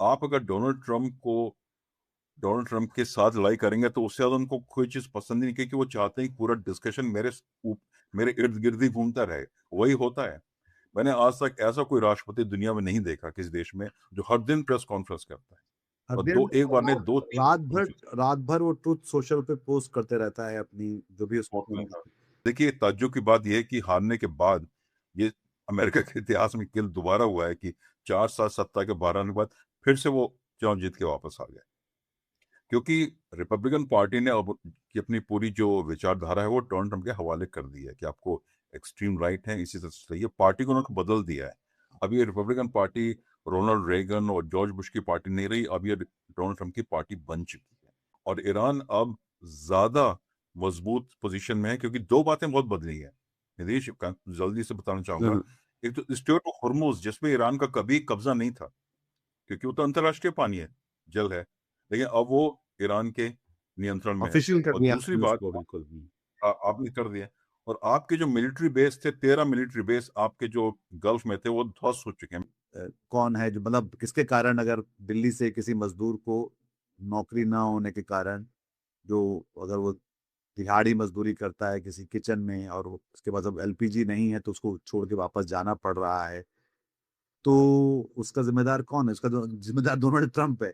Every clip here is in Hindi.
आप अगर डोनाल्ड ट्रंप के साथ लड़ाई करेंगे तो उससे ज़्यादा उनको कोई चीज़ पसंद ही नहीं, क्योंकि वो चाहते हैं कि पूरा डिस्कशन मेरे इर्द-गिर्द ही घूमता रहे। वही होता है। मैंने आज तक ऐसा कोई राष्ट्रपति दुनिया में नहीं देखा किसी देश में जो हर दिन प्रेस कॉन्फ्रेंस करता है। हर और दिन 2 एक बार नहीं, और 2-3 रात हो भर चुके हैं। रात भर वो ट्रुथ सोशल पे पोस्ट करते रहता है अपनी जो भी होता उसको। है। देखिए, ताज्जुब की बात ये है कि हारने के बाद ये अमेरिका के इतिहास में केवल दोबारा हुआ है कि 4 साल सत्ता के बाहर आने के बाद फिर से वो चुनाव जीत के वापस आ गए। क्योंकि रिपब्लिकन पार्टी ने अब की अपनी पूरी जो विचारधारा है वो डोनाल्ड ट्रंप के हवाले कर दी है कि आपको एक्सट्रीम राइट है, इसी तरह से सही है। पार्टी को उन्होंने बदल दिया है। अब ये रिपब्लिकन पार्टी रोनाल्ड रेगन और जॉर्ज बुश की पार्टी नहीं रही, अब ये डोनाल्ड ट्रंप की पार्टी बन चुकी है। और ईरान अब ज्यादा मजबूत पोजीशन में है, क्योंकि दो बातें बहुत बदली हैं। निदेश जल्दी से बताना चाहूंगा। हाँ, एक तो स्ट्रेट ऑफ हॉर्मुज, जिसमें ईरान का कभी कब्जा नहीं था, क्योंकि वो तो अंतर्राष्ट्रीय पानी है, जल है, लेकिन अब वो ईरान के नियंत्रण में है। ऑफिशियल कर और दिया दूसरी आपने बात, उसको बिल्कुल। आपने कर दिया। और आपके जो मिलिट्री बेस थे, 13 मिलिट्री बेस आपके जो गल्फ में थे, वो ध्वस्त हो चुके हैं। कौन है जो मतलब किसके कारण अगर दिल्ली से किसी मजदूर को नौकरी ना होने के कारण जो अगर वो दिहाड़ी मजदूरी करता है किसी किचन में और उसके पास अब एलपीजी नहीं है तो उसको छोड़ के वापस जाना पड़ रहा है, तो उसका जिम्मेदार कौन है? उसका जिम्मेदार डोनाल्ड ट्रंप है।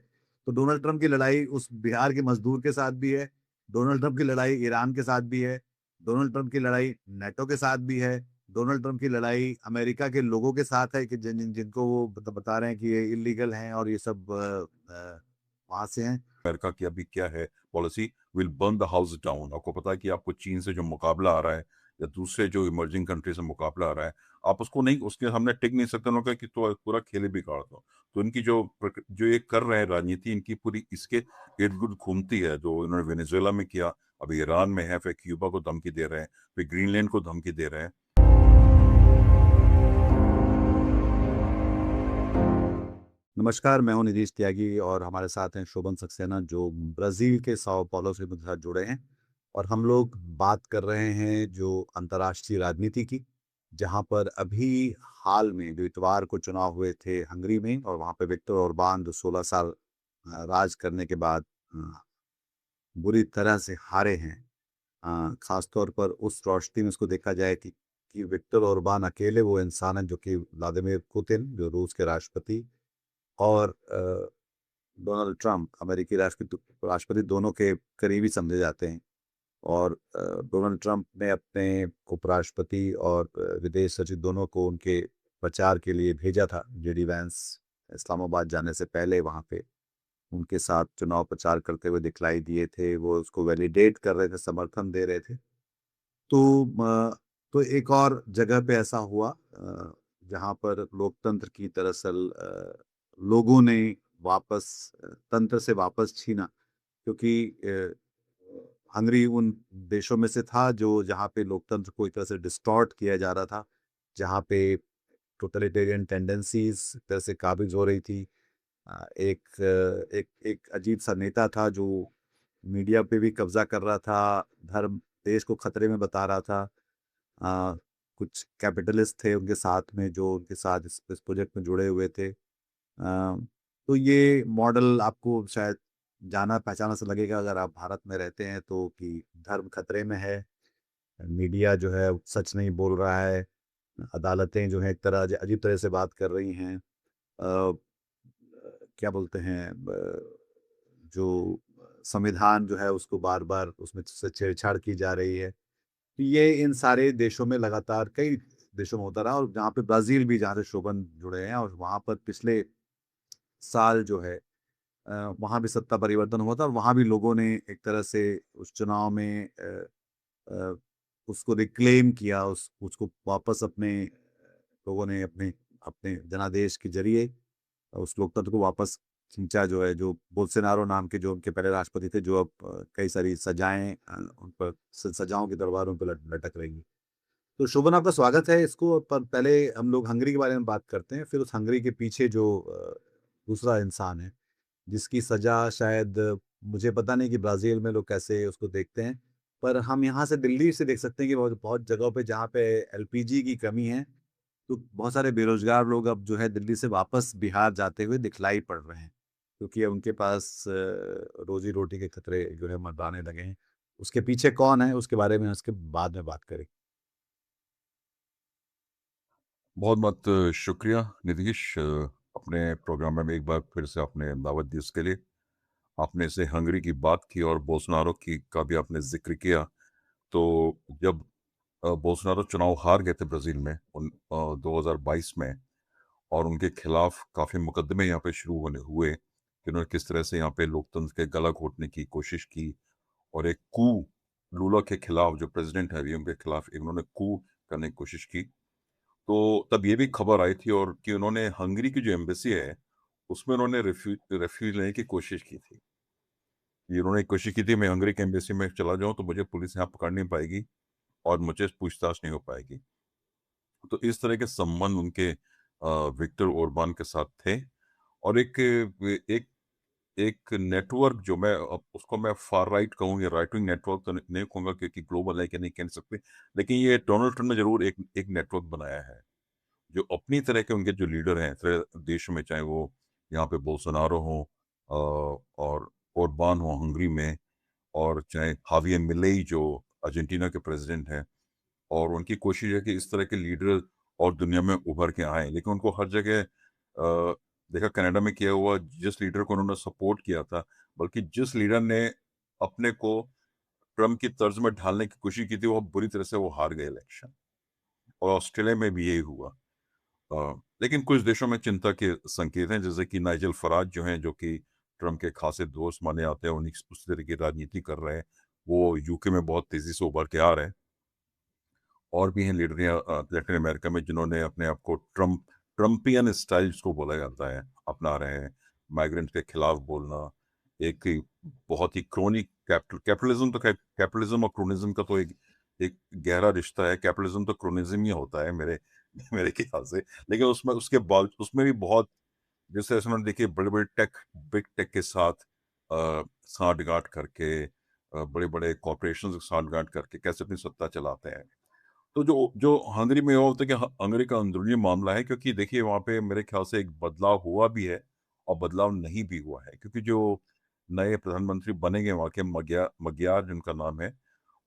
तो डोनाल्ड ट्रंप की लड़ाई उस बिहार के मजदूर के साथ भी है, डोनाल्ड ट्रंप की लड़ाई ईरान के साथ भी है, डोनाल्ड ट्रंप की लड़ाई नेटो के साथ भी है, डोनाल्ड ट्रंप की लड़ाई अमेरिका के लोगों के साथ है कि जिनको वो बता रहे हैं कि ये इलीगल हैं और ये सब वहां से हैं। अमेरिका की अभी क्या है policy, will burn the house down. आपको पता है कि आपको चीन से जो मुकाबला आ रहा है या दूसरे जो इमर्जिंग कंट्री से मुकाबला आ रहा है, आप उसको नहीं, उसके सामने टिक नहीं सकते। उन्होंने कहा कि तो पूरा खेल ही बिगाड़ दो। तो इनकी जो ये कर रहे हैं राजनीति, इनकी पूरी इसके इर्द गिर्द घूमती है। जो इन्होंने वेनेजुएला में किया, अभी ईरान में है, फिर क्यूबा को धमकी दे रहे हैं, फिर ग्रीनलैंड को धमकी दे रहे हैं। नमस्कार, मैं हूं नीतीश त्यागी और हमारे साथ हैं शोभन सक्सेना जो ब्राजील के साओ paulo से मेरे साथ जुड़े हैं। और हम लोग बात कर रहे हैं जो अंतर्राष्ट्रीय राजनीति की, जहां पर अभी हाल में जो इतवार को चुनाव हुए थे हंगरी में और वहां पे विक्टर ओरबान जो 16 साल राज करने के बाद बुरी तरह से हारे हैं। खासतौर पर उस रोशनी में उसको देखा जाए कि विक्टर ओरबान अकेले वो इंसान है जो कि व्लादिमीर पुतिन जो रूस के राष्ट्रपति और डोनाल्ड ट्रंप अमेरिकी राष्ट्रपति राष्ट्रपति दोनों के करीबी समझे जाते हैं। और डोनाल्ड ट्रंप ने अपने उपराष्ट्रपति और विदेश सचिव दोनों को उनके प्रचार के लिए भेजा था जेडी वैंस इस्लामाबाद जाने से पहले वहां पे उनके साथ चुनाव प्रचार करते हुए दिखलाई दिए थे। वो उसको वैलिडेट कर रहे थे, समर्थन दे रहे थे। तो तो एक और जगह पे ऐसा हुआ जहां पर लोकतंत्र की दरअसल लोगों ने वापस तंत्र से वापस छीना, क्योंकि हंगरी उन देशों में से था जो जहाँ पे लोकतंत्र को एक तरह से डिस्टॉर्ट किया जा रहा था, जहाँ पे टोटलिटेरियन टेंडेंसीज एक तरह से काबिज हो रही थी। एक अजीब सा नेता था जो मीडिया पे भी कब्जा कर रहा था, धर्म देश को खतरे में बता रहा था। अ, कुछ कैपिटलिस्ट थे उनके साथ में जो उनके साथ इस प्रोजेक्ट में जुड़े हुए थे। तो ये मॉडल आपको शायद जाना पहचाना सा लगेगा अगर आप भारत में रहते हैं तो, कि धर्म खतरे में है, मीडिया जो है वो सच नहीं बोल रहा है, अदालतें जो है एक तरह अजीब तरह से बात कर रही हैं। क्या बोलते हैं जो संविधान जो है उसको बार बार उसमें से छेड़छाड़ की जा रही है। तो ये इन सारे देशों में लगातार कई देशों में होता रहा और जहाँ पे ब्राजील भी जहाँ से शोभन जुड़े हैं और वहाँ पर पिछले साल जो है वहाँ भी सत्ता परिवर्तन हुआ था और वहाँ भी लोगों ने एक तरह से उस चुनाव में अ, उसको रिक्लेम किया, उसको वापस अपने लोगों ने अपने अपने जनादेश के जरिए उस लोकतंत्र को वापस खींचा, जो है जो बोल्सोनारो नाम के जो उनके पहले राष्ट्रपति थे जो अब कई सारी सजाएं उन पर सजाओं की तलवारों पर लटक रही हैं। तो शोभन आपका स्वागत है। इसको पर पहले हम लोग हंगरी के बारे में बात करते हैं, फिर उस हंगरी के पीछे जो दूसरा इंसान है जिसकी सजा शायद मुझे पता नहीं कि ब्राजील में लोग कैसे उसको देखते हैं, पर हम यहाँ से दिल्ली से देख सकते हैं कि बहुत बहुत जगहों पे जहाँ पे एलपीजी की कमी है तो बहुत सारे बेरोजगार लोग अब जो है दिल्ली से वापस बिहार जाते हुए दिखलाई पड़ रहे हैं, क्योंकि अब उनके पास रोजी रोटी के खतरे जो है मंडराने लगे हैं। उसके पीछे कौन है, उसके बारे में उसके बाद में बात करें। बहुत-बहुत शुक्रिया नितीश, अपने प्रोग्राम में एक बार फिर से आपने दावत दी उसके लिए। आपने से हंगरी की बात की और बोल्सोनारो की का भी आपने ज़िक्र किया। तो जब बोल्सोनारो चुनाव हार गए थे ब्राज़ील में 2022 में, और उनके खिलाफ काफ़ी मुकदमे यहाँ पे शुरू होने हुए कि उन्होंने किस तरह से यहाँ पे लोकतंत्र के गला घोटने की कोशिश की, और एक कू लूला के खिलाफ, जो प्रेसिडेंट है अभी, उनके खिलाफ इन्होंने कू करने की कोशिश की। तो तब ये भी खबर आई थी और कि उन्होंने हंगरी की जो एम्बेसी है, उसमें उन्होंने रेफ्यूज लेने की कोशिश की थी। ये उन्होंने कोशिश की थी मैं हंगरी की एम्बेसी में चला जाऊँ तो मुझे पुलिस यहाँ पकड़ नहीं पाएगी और मुझे पूछताछ नहीं हो पाएगी। तो इस तरह के संबंध उनके विक्टर ओर्बान के साथ थे। और एक एक नेटवर्क, जो मैं अब उसको मैं फार राइट कहूँ या राइट विंग नेटवर्क तो नहीं कहूँगा, क्योंकि ग्लोबल है कि नहीं कह नहीं सकते। लेकिन ये डोनाल्ड ट्रम्प ने ज़रूर एक एक नेटवर्क बनाया है, जो अपनी तरह के उनके जो लीडर हैं तरह देश में, चाहे वो यहाँ पे बोल्सोनारो हो और ओरबान हो हंगरी में, और चाहे हावियर मिलेई जो अर्जेंटीना के प्रेसिडेंट हैं, और उनकी कोशिश है कि इस तरह के लीडर और दुनिया में उभर के आए। लेकिन उनको हर जगह देखा कनाडा में किया हुआ, जिस लीडर को उन्होंने सपोर्ट किया था, बल्कि जिस लीडर ने अपने को ट्रम्प की तर्ज में ढालने की कोशिश की थी, वो बुरी तरह से वो हार गए इलेक्शन। और ऑस्ट्रेलिया में भी यही हुआ। लेकिन कुछ देशों में चिंता के संकेत हैं, जैसे कि नाइजेल फराज जो हैं, जो कि ट्रम्प के खासे दोस्त माने जाते हैं, उन्हीं उस तरह की राजनीति कर रहे हैं। वो यूके में बहुत तेजी से उभर के आ रहे हैं। और भी हैं लीडर यहाँ लैटिन अमेरिका में, जिन्होंने अपने आप को ट्रम्पियन स्टाइल जिसको बोला जाता है अपना रहे हैं। माइग्रेंट के खिलाफ बोलना, एक बहुत ही क्रोनिक कैपिटलिज्म, तो कैपिटलिज्म और क्रोनिज्म का तो एक एक गहरा रिश्ता है। कैपिटलिज्म तो क्रोनिज्म ही होता है मेरे मेरे ख्याल से। लेकिन उसमें उसके बाद उसमें भी बहुत, जैसे ऐसे उन्होंने देखिए बड़े बड़े बिग टेक के साथ सांठ-गांठ करके, बड़े बड़े कॉरपोरेशन के सांठ-गांठ करके कैसे अपनी सत्ता चलाते हैं। तो जो जो हंगरी में हुआ होता है कि हंगरी का अंदरूनी मामला है, क्योंकि देखिए वहाँ पे मेरे ख्याल से एक बदलाव हुआ भी है और बदलाव नहीं भी हुआ है, क्योंकि जो नए प्रधानमंत्री बनेंगे वहाँ के, मगियार जिनका नाम है,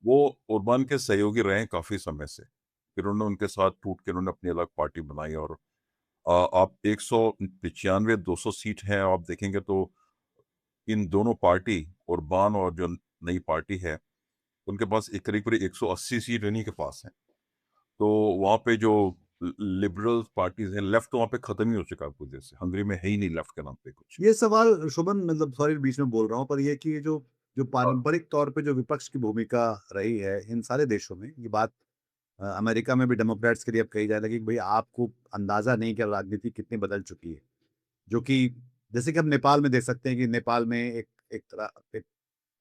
वो ओरबान के सहयोगी रहे हैं काफी समय से। फिर उन्होंने उनके साथ टूट के उन्होंने अपनी अलग पार्टी बनाई, और आप 195 200 सीट है, आप देखेंगे तो इन दोनों पार्टी, ओरबान और जो नई पार्टी है, उनके पास एक करीब करीब 180 सीट इन्हीं के पास है। तो वहाँ पे जो लिबरल पार्टीज हैं, लेफ्ट तो वहाँ पे खत्म ही हो चुका है पूरी तरह से। हंगरी में है ही नहीं लेफ्ट के नाम पे कुछ। ये सवाल शोभन, मतलब सॉरी बीच में बोल रहा हूँ, पर ये कि ये जो जो हाँ, पारंपरिक तौर पे जो विपक्ष की भूमिका रही है इन सारे देशों में, ये बात अमेरिका में भी डेमोक्रेट्स के लिए अब कही जाए लगी कि भाई आपको अंदाजा नहीं कि राजनीति कितनी बदल चुकी है। जो कि जैसे कि हम नेपाल में देख सकते हैं कि नेपाल में एक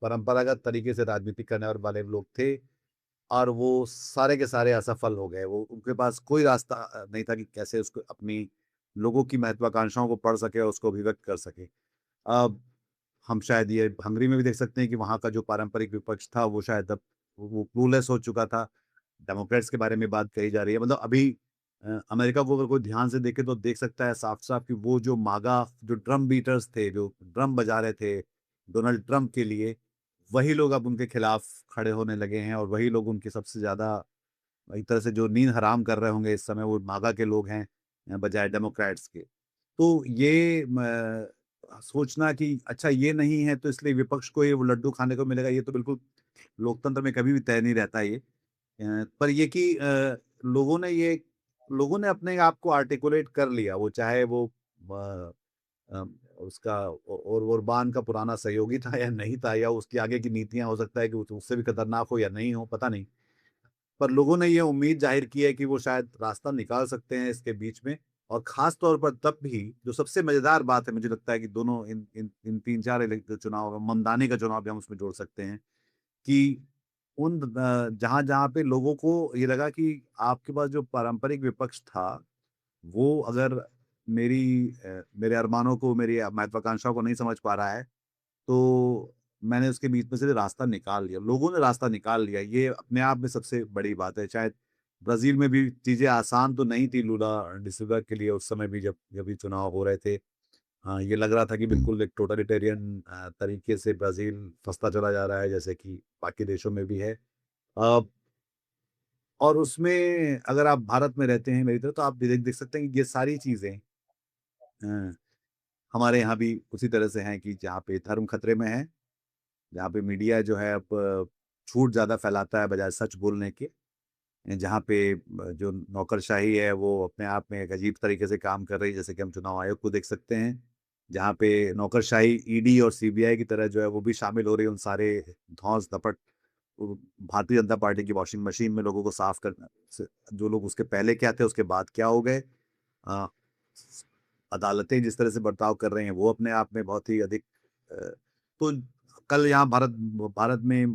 परंपरागत तरीके से राजनीति करने और वाले लोग थे, और वो सारे के सारे असफल हो गए। वो उनके पास कोई रास्ता नहीं था कि कैसे उसको अपनी लोगों की महत्वाकांक्षाओं को पढ़ सके और उसको अभिव्यक्त कर सके। अब हम शायद ये हंगरी में भी देख सकते हैं कि वहाँ का जो पारंपरिक विपक्ष था वो शायद अब वो क्लूलेस हो चुका था। डेमोक्रेट्स के बारे में बात कही जा रही है। मतलब अभी अमेरिका को अगर कोई ध्यान से देखे तो देख सकता है साफ-साफ कि वो जो मागा जो ड्रम बीटर्स थे, जो ड्रम बजा रहे थे डोनाल्ड ट्रम्प के लिए, वही लोग अब उनके खिलाफ खड़े होने लगे हैं, और वही लोग उनके सबसे ज़्यादा एक तरह से जो नींद हराम कर रहे होंगे इस समय, वो मागा के लोग हैं बजाय डेमोक्रेट्स के। तो ये सोचना कि अच्छा ये नहीं है तो इसलिए विपक्ष को ये वो लड्डू खाने को मिलेगा, ये तो बिल्कुल लोकतंत्र में कभी भी तय नहीं रहता ये। पर ये कि लोगों ने अपने आप को आर्टिकुलेट कर लिया, वो चाहे वो अ, अ, उसका और ओरबान का पुराना सहयोगी था या नहीं था, या उसकी आगे की नीतियाँ हो सकता है कि उससे भी खतरनाक हो या नहीं हो, पता नहीं। पर लोगों ने ये उम्मीद ज़ाहिर की है कि वो शायद रास्ता निकाल सकते हैं इसके बीच में, और ख़ास तौर पर तब भी जो सबसे मज़ेदार बात है मुझे लगता है कि दोनों इन 3-4 चुनाव, ममदानी का चुनाव भी हम उसमें जोड़ सकते हैं कि जहाँ-जहाँ पे लोगों को ये लगा कि आपके पास जो पारंपरिक विपक्ष था, वो अगर मेरे अरमानों को, मेरी महत्वाकांक्षाओं को नहीं समझ पा रहा है, तो मैंने उसके बीच में से रास्ता निकाल लिया। लोगों ने रास्ता निकाल लिया, ये अपने आप में सबसे बड़ी बात है। शायद ब्राज़ील में भी चीज़ें आसान तो नहीं थी लूला डी सिल्वा के लिए उस समय भी जब भी चुनाव हो रहे थे। हाँ, ये लग रहा था कि बिल्कुल एक टोटलिटेरियन तरीके से ब्राज़ील फँसता चला जा रहा है जैसे कि बाकी देशों में भी है। अ, और उसमें अगर आप भारत में रहते हैं मेरी तरह तो आप देख देख सकते हैं कि ये सारी चीज़ें अ, हमारे यहाँ भी उसी तरह से हैं कि जहाँ पे धर्म खतरे में है, जहाँ पे मीडिया जो है अब झूठ ज़्यादा फैलाता है बजाय सच बोलने के। जहाँ पे जो नौकरशाही है वो अपने आप में एक अजीब तरीके से काम कर रही है, जैसे कि हम चुनाव आयोग को देख सकते हैं, जहाँ पे नौकरशाही ईडी और सीबीआई की तरह जो है वो भी शामिल हो रही है उन सारे धौंस-धपट वो भारतीय जनता पार्टी की वॉशिंग मशीन में लोगों को साफ करना स जो लोग उसके पहले क्या थे, उसके बाद क्या हो गए। अ, स अदालतें जिस तरह से बर्ताव कर रही हैं, वो अपने आप में बहुत ही अधिक अ, तो कल यहाँ भारत में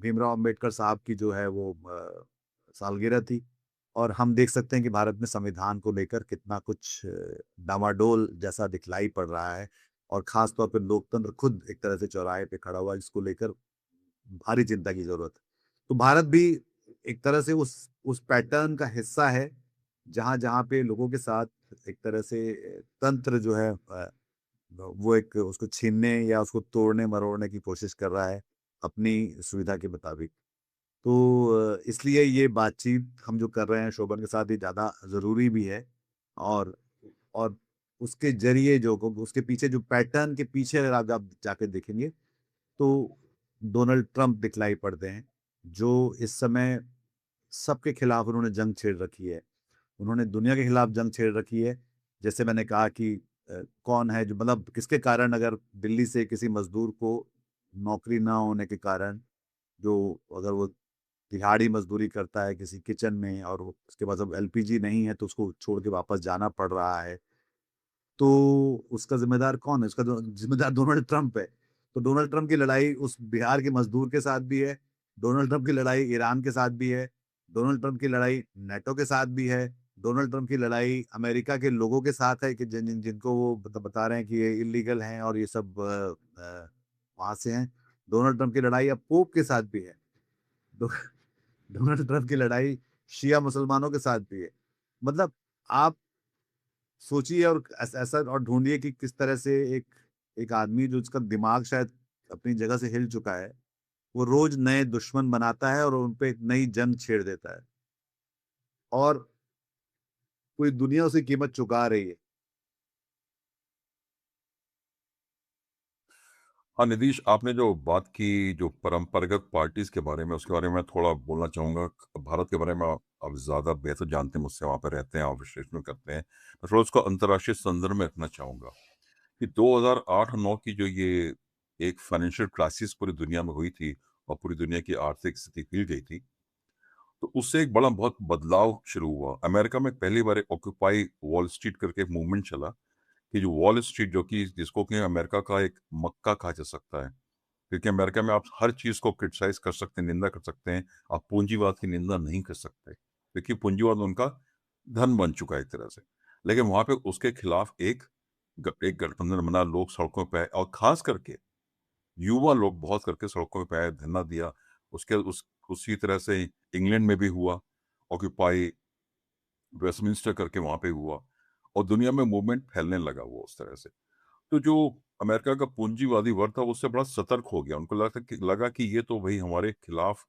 भीमराव अम्बेडकर साहब की जो है वो सालगिरह थी और हम देख सकते हैं कि भारत में संविधान को लेकर कितना कुछ डामाडोल जैसा दिखलाई पड़ रहा है और ख़ास तौर पे लोकतंत्र खुद एक तरह से चौराहे पे खड़ा हुआ है, जिसको लेकर भारी चिंता की ज़रूरत है। तो भारत भी एक तरह से उस पैटर्न का हिस्सा है, जहाँ-जहाँ पे लोगों के साथ एक तरह से तंत्र जो है वो एक उसको छीनने या उसको तोड़ने-मरोड़ने की कोशिश कर रहा है, अपनी सुविधा के मुताबिक। तो इसलिए ये बातचीत हम जो कर रहे हैं शोभन के साथ ये ज़्यादा ज़रूरी भी है और और उसके ज़रिए जो उसके पीछे जो पैटर्न के पीछे अगर आप जाके देखेंगे तो डोनाल्ड ट्रंप दिखलाई पड़ते हैं, जो इस समय सबके खिलाफ उन्होंने जंग छेड़ रखी है। उन्होंने दुनिया के खिलाफ जंग छेड़ रखी है। जैसे मैंने कहा कि कौन है जो मतलब किसके कारण अगर दिल्ली से किसी मज़दूर को नौकरी ना होने के कारण जो अगर वो दिहाड़ी मज़दूरी करता है किसी किचन में और वो उसके पास अब एलपीजी नहीं है तो उसको छोड़ के वापस जाना पड़ रहा है। तो उसका ज़िम्मेदार कौन है? उसका जो ज़िम्मेदार डोनाल्ड ट्रंप है। तो डोनाल्ड ट्रंप की लड़ाई उस बिहार के मज़दूर के साथ भी है, डोनाल्ड ट्रंप की लड़ाई ईरान के साथ भी है, डोनाल्ड ट्रंप की लड़ाई नेटो के साथ भी है, डोनाल्ड ट्रंप की लड़ाई अमेरिका के लोगों के साथ है कि जिनको वो बता रहे हैं कि ये इल्लीगल हैं और ये सब वहाँ से हैं। डोनाल्ड ट्रंप की लड़ाई अब पोप के साथ भी है। डो डोनाल्ड ट्रंप की लड़ाई शिया मुसलमानों के साथ भी है। मतलब आप सोचिए और ऐसा और ढूँढिए कि किस तरह से एक एक आदमी जो उसका दिमाग शायद अपनी जगह से हिल चुका है, वो रोज़ नए दुश्मन बनाता है और उन पे एक नई जंग छेड़ देता है और पूरी दुनिया उसकी कीमत चुका रही है। हाँ, निधीश, आपने जो बात की जो परंपरागत पार्टीज़ के बारे में, उसके बारे में मैं थोड़ा बोलना चाहूँगा। भारत के बारे में आप ज़्यादा बेहतर जानते हैं मुझसे, वहाँ पे रहते हैं, आप विश्लेषण करते हैं। मैं थोड़ा उसको अंतर्राष्ट्रीय संदर्भ में रखना चाहूँगा कि 2008-9 की जो ये एक फाइनेंशियल क्राइसिस पूरी दुनिया में हुई थी और पूरी दुनिया की आर्थिक स्थिति हिल गई थी, तो उससे एक बड़ा बहुत बदलाव शुरू हुआ। अमेरिका में पहली बार एक ऑक्यूपाई वॉल स्ट्रीट करके एक मूवमेंट चला कि जो वॉल स्ट्रीट जो कि जिसको कि अमेरिका का एक मक्का कहा जा सकता है। क्योंकि अमेरिका में आप हर चीज़ को क्रिटिसाइज़ कर सकते हैं, निंदा कर सकते हैं, आप पूंजीवाद की निंदा नहीं कर सकते, क्योंकि पूंजीवाद उनका धन बन चुका है एक तरह से। लेकिन वहाँ पे उसके खिलाफ एक गठबंधन बना, लोग सड़कों पे आए और ख़ास करके युवा लोग बहुत करके सड़कों पे आए, धरना दिया। उसके उस उसी तरह से इंग्लैंड में भी हुआ, ऑक्यूपाई वेस्टमिंस्टर करके वहाँ पे हुआ और दुनिया में मूवमेंट फैलने लगा वो उस तरह से। तो जो अमेरिका का पूंजीवादी वर्ग था, वो उससे बड़ा सतर्क हो गया। उनको लगा कि ये तो भई हमारे खिलाफ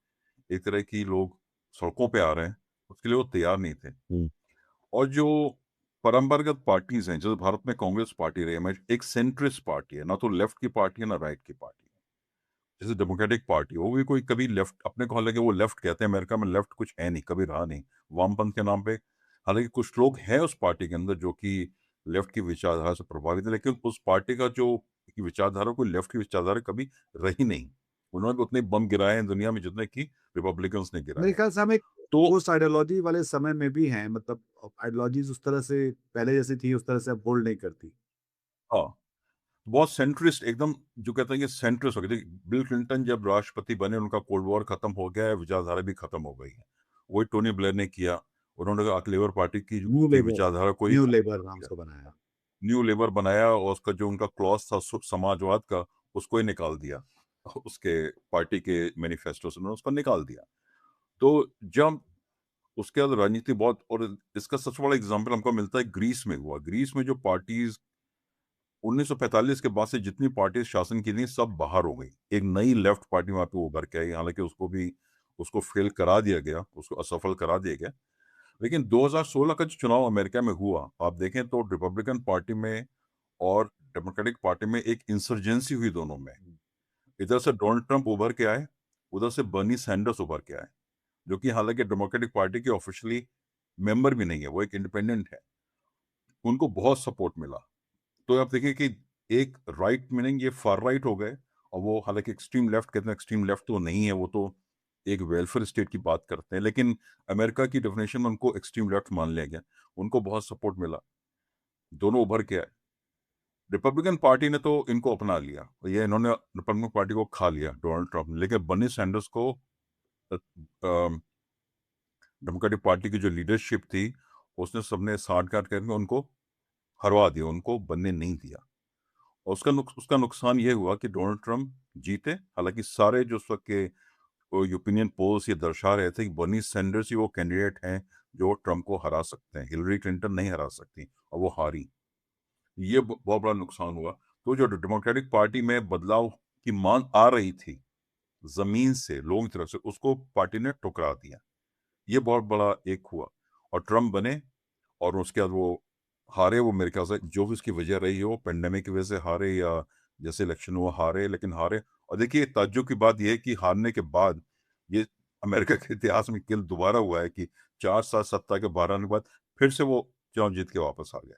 एक तरह की लोग सड़कों पे आ रहे हैं, उसके लिए वो तैयार नहीं थे। हुँ, और जो परंपरागत पार्टीज़ हैं, जैसे भारत में कांग्रेस पार्टी रही है, हमेशा एक सेंट्रिस्ट पार्टी है, ना तो लेफ्ट की पार्टी है, ना राइट की पार्टी है। जैसे डेमोक्रेटिक पार्टी, वो भी कोई कभी लेफ्ट अपने को हालाँकि वो लेफ्ट कहते हैं, अमेरिका में लेफ्ट कुछ है नहीं, कभी रहा नहीं, वामपंथ के नाम पे। हालाँकि कुछ लोग हैं उस पार्टी के अंदर जो कि लेफ्ट की विचारधारा से प्रभावित है, लेकिन उस पार्टी का जो की विचारधारा कोई लेफ्ट की विचारधारा कभी रही नहीं। उन्होंने भी उतने बम गिराए हैं दुनिया में जितने कि रिपब्लिकन्स ने गिराए मेरे हैं। ख्याल से हम एक तो पोस्ट आइडियोलॉजी वाले समय में भी हैं मतलब आइडियोलॉजीज़ उस तरह से पहले जैसी थी उस तरह से अब होल्ड नहीं करती। हाँ, बहुत सेंट्रिस्ट एकदम जो कहते हैं कि सेंट्रिस्ट हो गए थे। बिल क्लिंटन जब राष्ट्रपति बने, उनका कोल्ड वॉर खत्म हो गया है, विचारधारा भी खत्म हो गई है। वही टोनी ब्लेयर ने किया। उन्होंने कहा लेबर पार्टी न्यू की लेबर विचारधारा कोई न्यू लेबर नाम उसको बनाया। न्यू लेबर बनाया और उसका जो उनका क्लॉज था समाजवाद का, उसको ही निकाल दिया। उसके पार्टी के मैनिफेस्टो से उन्होंने उसको निकाल दिया। तो जब उसके बाद राजनीति बहुत, और इसका सबसे बड़ा एग्जाम्पल हमको मिलता है ग्रीस में हुआ। ग्रीस में जो पार्टीज 1945 के बाद से जितनी पार्टीज शासन की थी सब बाहर हो गई। एक नई लेफ्ट पार्टी वहां पे उभर के आई, हालांकि उसको फेल करा दिया गया, उसको असफल करा दिया गया। लेकिन 2016 का जो चुनाव अमेरिका में हुआ, आप देखें तो रिपब्लिकन पार्टी में और डेमोक्रेटिक पार्टी में एक इंसर्जेंसी हुई दोनों में। इधर से डोनाल्ड ट्रंप उभर के आए, उधर से बर्नी सैंडर्स उभर के आए, जो कि हालांकि डेमोक्रेटिक पार्टी के ऑफिशियली मेंबर भी नहीं है, वो एक इंडिपेंडेंट है। उनको बहुत सपोर्ट मिला। तो आप देखिए कि एक राइट मीनिंग ये फार राइट हो गए, और वो हालांकि एक्सट्रीम लेफ्ट कहते हैं, एक्सट्रीम लेफ्ट तो नहीं है, वो तो एक वेलफेयर स्टेट की बात करते हैं, लेकिन अमेरिका की डेफिनेशन में उनको एक्सट्रीम लेफ्ट मान लिया गया। उनको बहुत सपोर्ट मिला, दोनों उभर के आए। रिपब्लिकन पार्टी ने तो इनको अपना लिया, और ये इन्होंने रिपब्लिकन पार्टी को खा लिया डोनाल्ड ट्रंप ने। लेकिन बर्नी सैंडर्स को डेमोक्रेटिक पार्टी की जो लीडरशिप थी, उसने सबने साठ गांठ करके उनको हरवा दिया, उनको बनने नहीं दिया। और उसका नुकसान ये हुआ कि डोनाल्ड ट्रंप जीते। हालांकि सारे जो उस वक्त के ओपिनियन पोल्स ये दर्शा रहे थे कि बर्नी सैंडर्स ही वो कैंडिडेट हैं जो ट्रंप को हरा सकते हैं, हिलरी क्लिंटन नहीं हरा सकती, और वो हारी। ये बहुत बड़ा नुकसान हुआ। तो जो डेमोक्रेटिक पार्टी में बदलाव की मांग आ रही थी जमीन से, लोगों की तरफ से, उसको पार्टी ने ठुकरा दिया। ये बहुत बड़ा एक हुआ, और ट्रम्प बने। और उसके बाद वो हारे। वो मेरे ख्याल से जो भी उसकी वजह रही हो, पेंडेमिक की वजह से हारे या जैसे इलेक्शन हुआ हारे, लेकिन हारे। और देखिए ताज्जुब की बात यह है कि हारने के बाद ये अमेरिका के इतिहास में केवल दोबारा हुआ है कि 4 साल सत्ता के बाहर आने के बाद फिर से वो चुनाव जीत के वापस आ गए।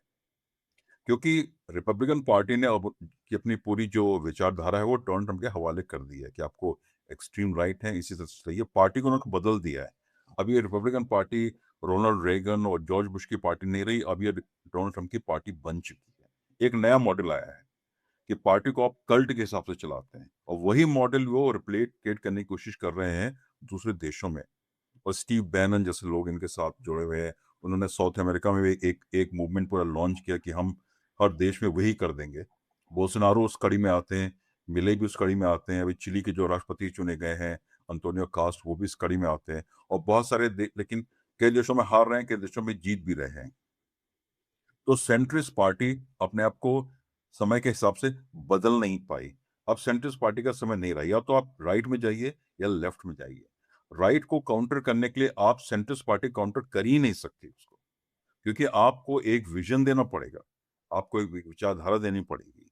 क्योंकि रिपब्लिकन पार्टी ने अब की अपनी पूरी जो विचारधारा है वो डोनाल्ड ट्रंप के हवाले कर दी है कि आपको एक्सट्रीम राइट है, इसी तरह से चाहिए। पार्टी को उन्होंने बदल दिया है। अब ये रिपब्लिकन पार्टी रोनाल्ड रेगन और जॉर्ज बुश की पार्टी नहीं रही, अब ये डोनाल्ड ट्रंप की पार्टी बन चुकी है। एक नया मॉडल आया है कि पार्टी को आप कल्ट के हिसाब से चलाते हैं, और वही मॉडल वो रिप्लिकेट करने की कोशिश कर रहे हैं दूसरे देशों में। और स्टीव बैनन जैसे लोग इनके साथ जुड़े हुए हैं। उन्होंने साउथ अमेरिका में भी एक मूवमेंट पूरा लॉन्च किया कि हम हर देश में वही कर देंगे। बोल्सोनारो उस कड़ी में आते हैं, मिले भी उस कड़ी में आते हैं। अभी चिली के जो राष्ट्रपति चुने गए हैं, अंतोनियो कास्ट, वो भी इस कड़ी में आते हैं। और बहुत सारे लेकिन कई देशों में हार रहे हैं, कई देशों में जीत भी रहे हैं। तो सेंट्रिस्ट पार्टी अपने आप को समय के हिसाब से बदल नहीं पाई। अब सेंट्रिस्ट पार्टी का समय नहीं रहा, या तो आप राइट में जाइए या लेफ्ट में जाइए। राइट को काउंटर करने के लिए आप सेंट्रिस्ट पार्टी काउंटर कर ही नहीं सकती उसको, क्योंकि आपको एक विजन देना पड़ेगा, आपको एक विचारधारा देनी पड़ेगी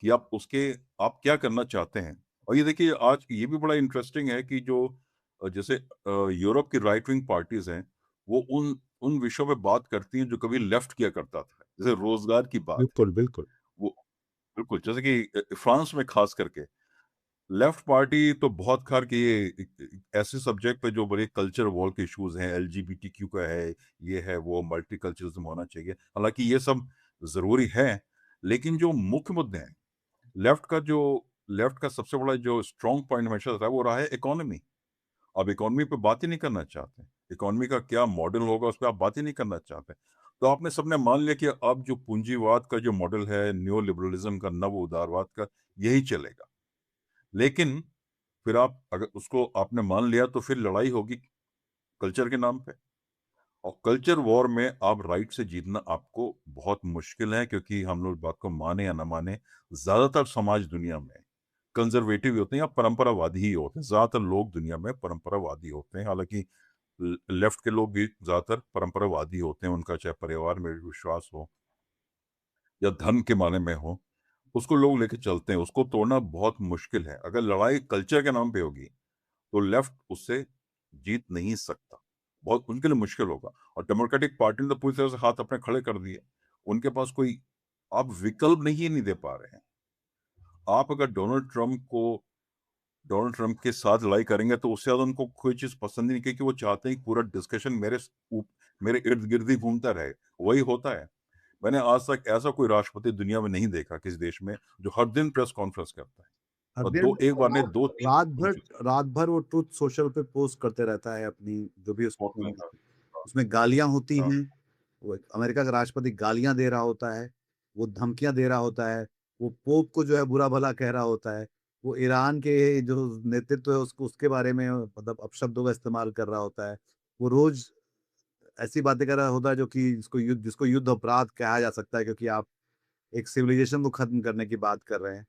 कि आप क्या करना चाहते हैं। और ये देखिए आज ये भी बड़ा इंटरेस्टिंग है कि जो जैसे यूरोप की राइट विंग पार्टीज हैं, वो उन उन विषयों पे बात करती हैं जो कभी लेफ्ट किया करता था, जैसे रोजगार की बात है। बिल्कुल, बिल्कुल। वो बिल्कुल, जैसे कि फ्रांस में खास करके लेफ्ट पार्टी तो बहुत खार के ये ऐसे सब्जेक्ट पे जो बड़े कल्चर वॉर के इश्यूज हैं, एलजीबीटीक्यू का है, ये है वो, मल्टीकल्चरलिज्म होना चाहिए, हालांकि ये सब जरूरी है। लेकिन जो मुख्य मुद्दे हैं, लेफ्ट का सबसे बड़ा जो स्ट्रॉन्ग पॉइंट हमेशा रहा है वो रहा है इकोनॉमी। अब इकोनॉमी पे बात ही नहीं करना चाहते। इकोनॉमी का क्या मॉडल होगा उस पर आप बात ही नहीं करना चाहते। तो आपने सबने मान लिया कि अब जो पूंजीवाद का जो मॉडल है, न्यू लिबरलिज्म का, नव उदारवाद का, यही चलेगा। लेकिन फिर आप अगर उसको आपने मान लिया तो फिर लड़ाई होगी कल्चर के नाम पे। और कल्चर वॉर में आप राइट से जीतना आपको बहुत मुश्किल है, क्योंकि हम लोग बात को माने या ना माने, ज्यादातर समाज दुनिया में कंजर्वेटिव ही होते हैं या परंपरावादी ही होते हैं। ज्यादातर लोग दुनिया में परंपरावादी होते हैं, हालांकि लेफ्ट के लोग भी ज्यादातर परंपरावादी होते हैं। उनका चाहे परिवार में विश्वास हो या धर्म के माने में हो, उसको लोग लेके चलते हैं। उसको तोड़ना बहुत मुश्किल है। अगर लड़ाई कल्चर के नाम पे होगी तो लेफ्ट उससे जीत नहीं सकता, बहुत उनके लिए मुश्किल होगा। और डेमोक्रेटिक पार्टी ने तो पूरी तरह से हाथ अपने खड़े कर दिए। उनके पास कोई आप विकल्प नहीं दे पा रहे हैं। आप अगर डोनाल्ड ट्रंप के साथ लड़ाई करेंगे तो उससे ज्यादा उनको कोई चीज पसंद ही नहीं, क्योंकि वो चाहते हैं कि पूरा डिस्कशन मेरे इर्द गिर्द ही घूमता रहे। वही होता है। मैंने आज तक ऐसा कोई राष्ट्रपति दुनिया में नहीं देखा किसी देश में जो हर दिन प्रेस कॉन्फ्रेंस करता है, हर और दिन दो एक बार नहीं, रात दो तीन रात हो भर चुके रात भर वो ट्रुथ सोशल पे पोस्ट करते रहता है अपनी जो भी हैं। उसमें उसमें गालियाँ होती हाँ, हैं। वो एक अमेरिका का राष्ट्रपति गालियाँ दे रहा होता है, वो धमकियाँ दे रहा होता है, वो पोप को जो है बुरा-भला कह रहा होता है, वो ईरान के जो नेतृत्व है उसको उसके बारे में मतलब अपशब्दों का इस्तेमाल कर रहा होता है। वो रोज़ ऐसी बातें कर रहा होता है जो कि जिसको युद्ध अपराध कहा जा सकता है, क्योंकि आप एक सिविलाइजेशन को खत्म करने की बात कर रहे हैं।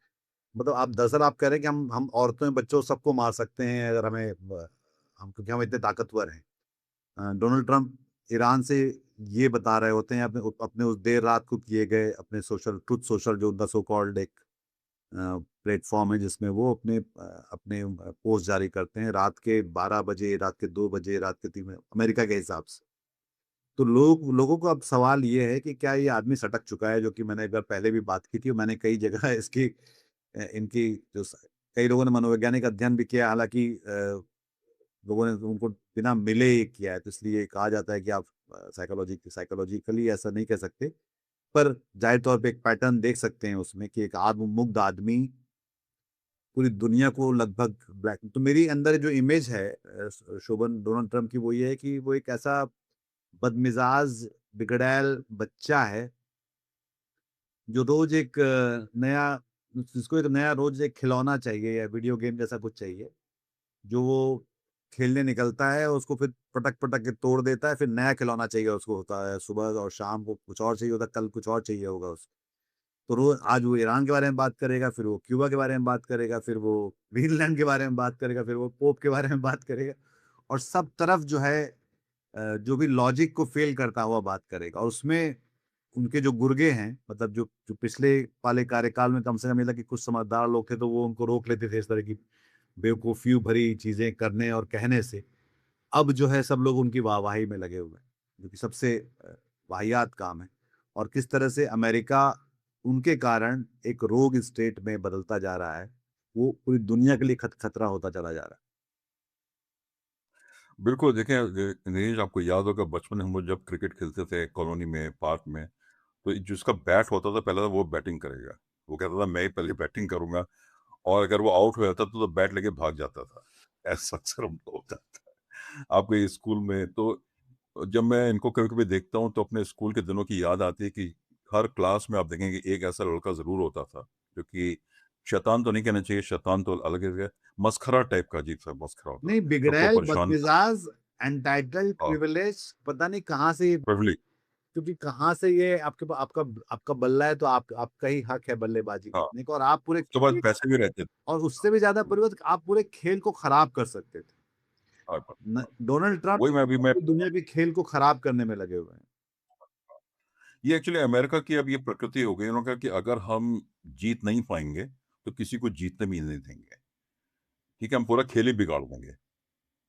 मतलब आप दरअसल आप कह रहे हैं कि हम औरतों, बच्चों सबको मार सकते हैं अगर हमें हम, क्योंकि हम इतने ताकतवर हैं। डोनाल्ड ट्रंप ईरान से ये बता रहे होते हैं अपने अपने उस देर रात को किए गए अपने सोशल ट्रुथ सोशल, जो उनका सो कॉल्ड एक प्लेटफॉर्म है जिसमें वो अपने पोस्ट जारी करते हैं रात के 12 बजे, रात के 2 बजे, रात के 3 बजे अमेरिका के हिसाब से। तो लोगों को अब सवाल ये है कि क्या ये आदमी सटक चुका है, जो कि मैंने एक बार पहले भी बात की थी और मैंने कई जगह इसकी इनकी कई लोगों ने मनोवैज्ञानिक अध्ययन भी किया, हालांकि लोगों ने उनको बिना मिले ही किया है, तो इसलिए कहा जाता है कि आप साइकोलॉजिकली ऐसा नहीं कह सकते, पर जाहिर तौर पे एक पैटर्न देख सकते हैं उसमें कि एक आत्ममुग्ध आदमी पूरी दुनिया को लगभग ब्लैक। तो मेरी अंदर जो इमेज है शोभन डोनाल्ड ट्रंप की, वो ये है कि वो एक ऐसा बदमिजाज बिगड़ैल बच्चा है जो रोज एक नया जिसको एक नया रोज एक खिलौना चाहिए या वीडियो गेम जैसा कुछ चाहिए, जो वो खेलने निकलता है, उसको फिर पटक-पटक के तोड़ देता है, फिर नया खिलौना चाहिए उसको होता है, सुबह और शाम को कुछ और चाहिए होता है, कल कुछ और चाहिए होगा उसको। तो रोज़ आज वो ईरान के बारे में बात करेगा, फिर वो क्यूबा के बारे में बात करेगा, फिर वो ग्रीनलैंड के बारे में बात करेगा, फिर वो पोप के बारे में बात करेगा और सब तरफ जो है जो भी लॉजिक को फ़ेल करता हुआ बात करेगा और उसमें उनके जो गुर्गे हैं, मतलब जो जो पिछले वाले कार्यकाल में कम से कम ये था कि कुछ समझदार लोग थे, तो वो उनको रोक लेते थे इस तरह की बेवकूफ़ियों भरी चीज़ें करने और कहने से। अब जो है सब लोग उनकी वाहवाही में लगे हुए हैं, जो कि सबसे वाहियात काम है और किस तरह से अमेरिका उनके कारण एक रोग स्टेट में बदलता जा रहा है, वो पूरी दुनिया के लिए खतरा होता चला जा रहा है। बिल्कुल, देखिए नीरज, आपको याद होगा बचपन में हम लोग जब क्रिकेट खेलते थे कॉलोनी में, पार्क में, तो जिसका बैट होता था पहले, तो वो बैटिंग करेगा। वो कहता था मैं ही पहले बैटिंग करूँगा, और अगर वो आउट हो जाता तो बैट लेके भाग जाता था। ऐसा अक्सर हमको होता था। आपके स्कूल में तो जब मैं इनको कभी-कभी देखता हूँ तो अपने स्कूल के दिनों की याद आती है कि हर क्लास में आप देखेंगे एक ऐसा लड़का ज़रूर होता था, जो कि शैतान तो नहीं कहना चाहिए, शैतान तो अलग है, मस्खरा टाइप का, अजीब-सा मस्खरा होता नहीं, था। सबको बिगड़ैल, परेशान कर बदमिजाज, एंटाइटल्ड, हाँ, प्रिविलेज, पता नहीं कहाँ से प्रिविलेज क्योंकि कहाँ से ये आपका आपका बल्ला है तो आपका ही हक है बल्लेबाजी हाँ, करने का और आप पूरे उसके बाद खेल पैसे भी रहते थे। और उससे भी ज़्यादा परिवर्तन आप पूरे खेल को खराब कर सकते थे। हाँ, न डोनाल्ड ट्रम्प वही मैं पूरी दुनिया के खेल को खराब करने में लगे हुए हैं। ये एक्चुअली अमेरिका की अब ये प्रकृति हो गई। उन्होंने कहा कि अगर हम जीत नहीं पाएँगे, तो किसी को जीतने भी नहीं देंगे। ठीक है, हम पूरा खेल ही बिगाड़ देंगे।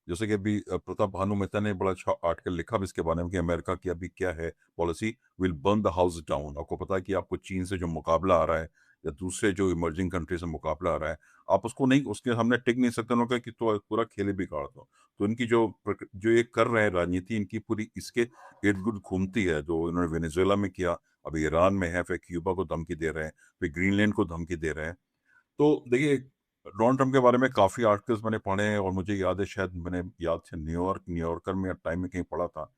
जैसे कि अभी प्रताप भानु मेहता ने बड़ा अच्छा आर्टिकल लिखा भी इसके बारे में कि अमेरिका की अभी क्या है policy, will burn the house down. आपको पता है कि आपको चीन से जो मुकाबला आ रहा है या दूसरे जो इमर्जिंग कंट्री से मुकाबला आ रहा है, आप उसको नहीं, उसके सामने टिक नहीं सकते। उन्होंने कहा कि तो पूरा खेल ही बिगाड़ दो। तो इनकी जो ये कर रहे हैं राजनीति, इनकी पूरी इसके इर्द गिर्द घूमती है। जो इन्होंने वेनेजुएला में किया, अभी ईरान में है, फिर क्यूबा को धमकी दे रहे हैं, फिर ग्रीनलैंड को धमकी दे रहे हैं। तो देखिए, डोनाल्ड ट्रम्प के बारे में काफ़ी आर्टिकल्स मैंने पढ़े हैं और मुझे याद है, शायद मैंने याद से न्यूयॉर्कर में या टाइम में कहीं पढ़ा था।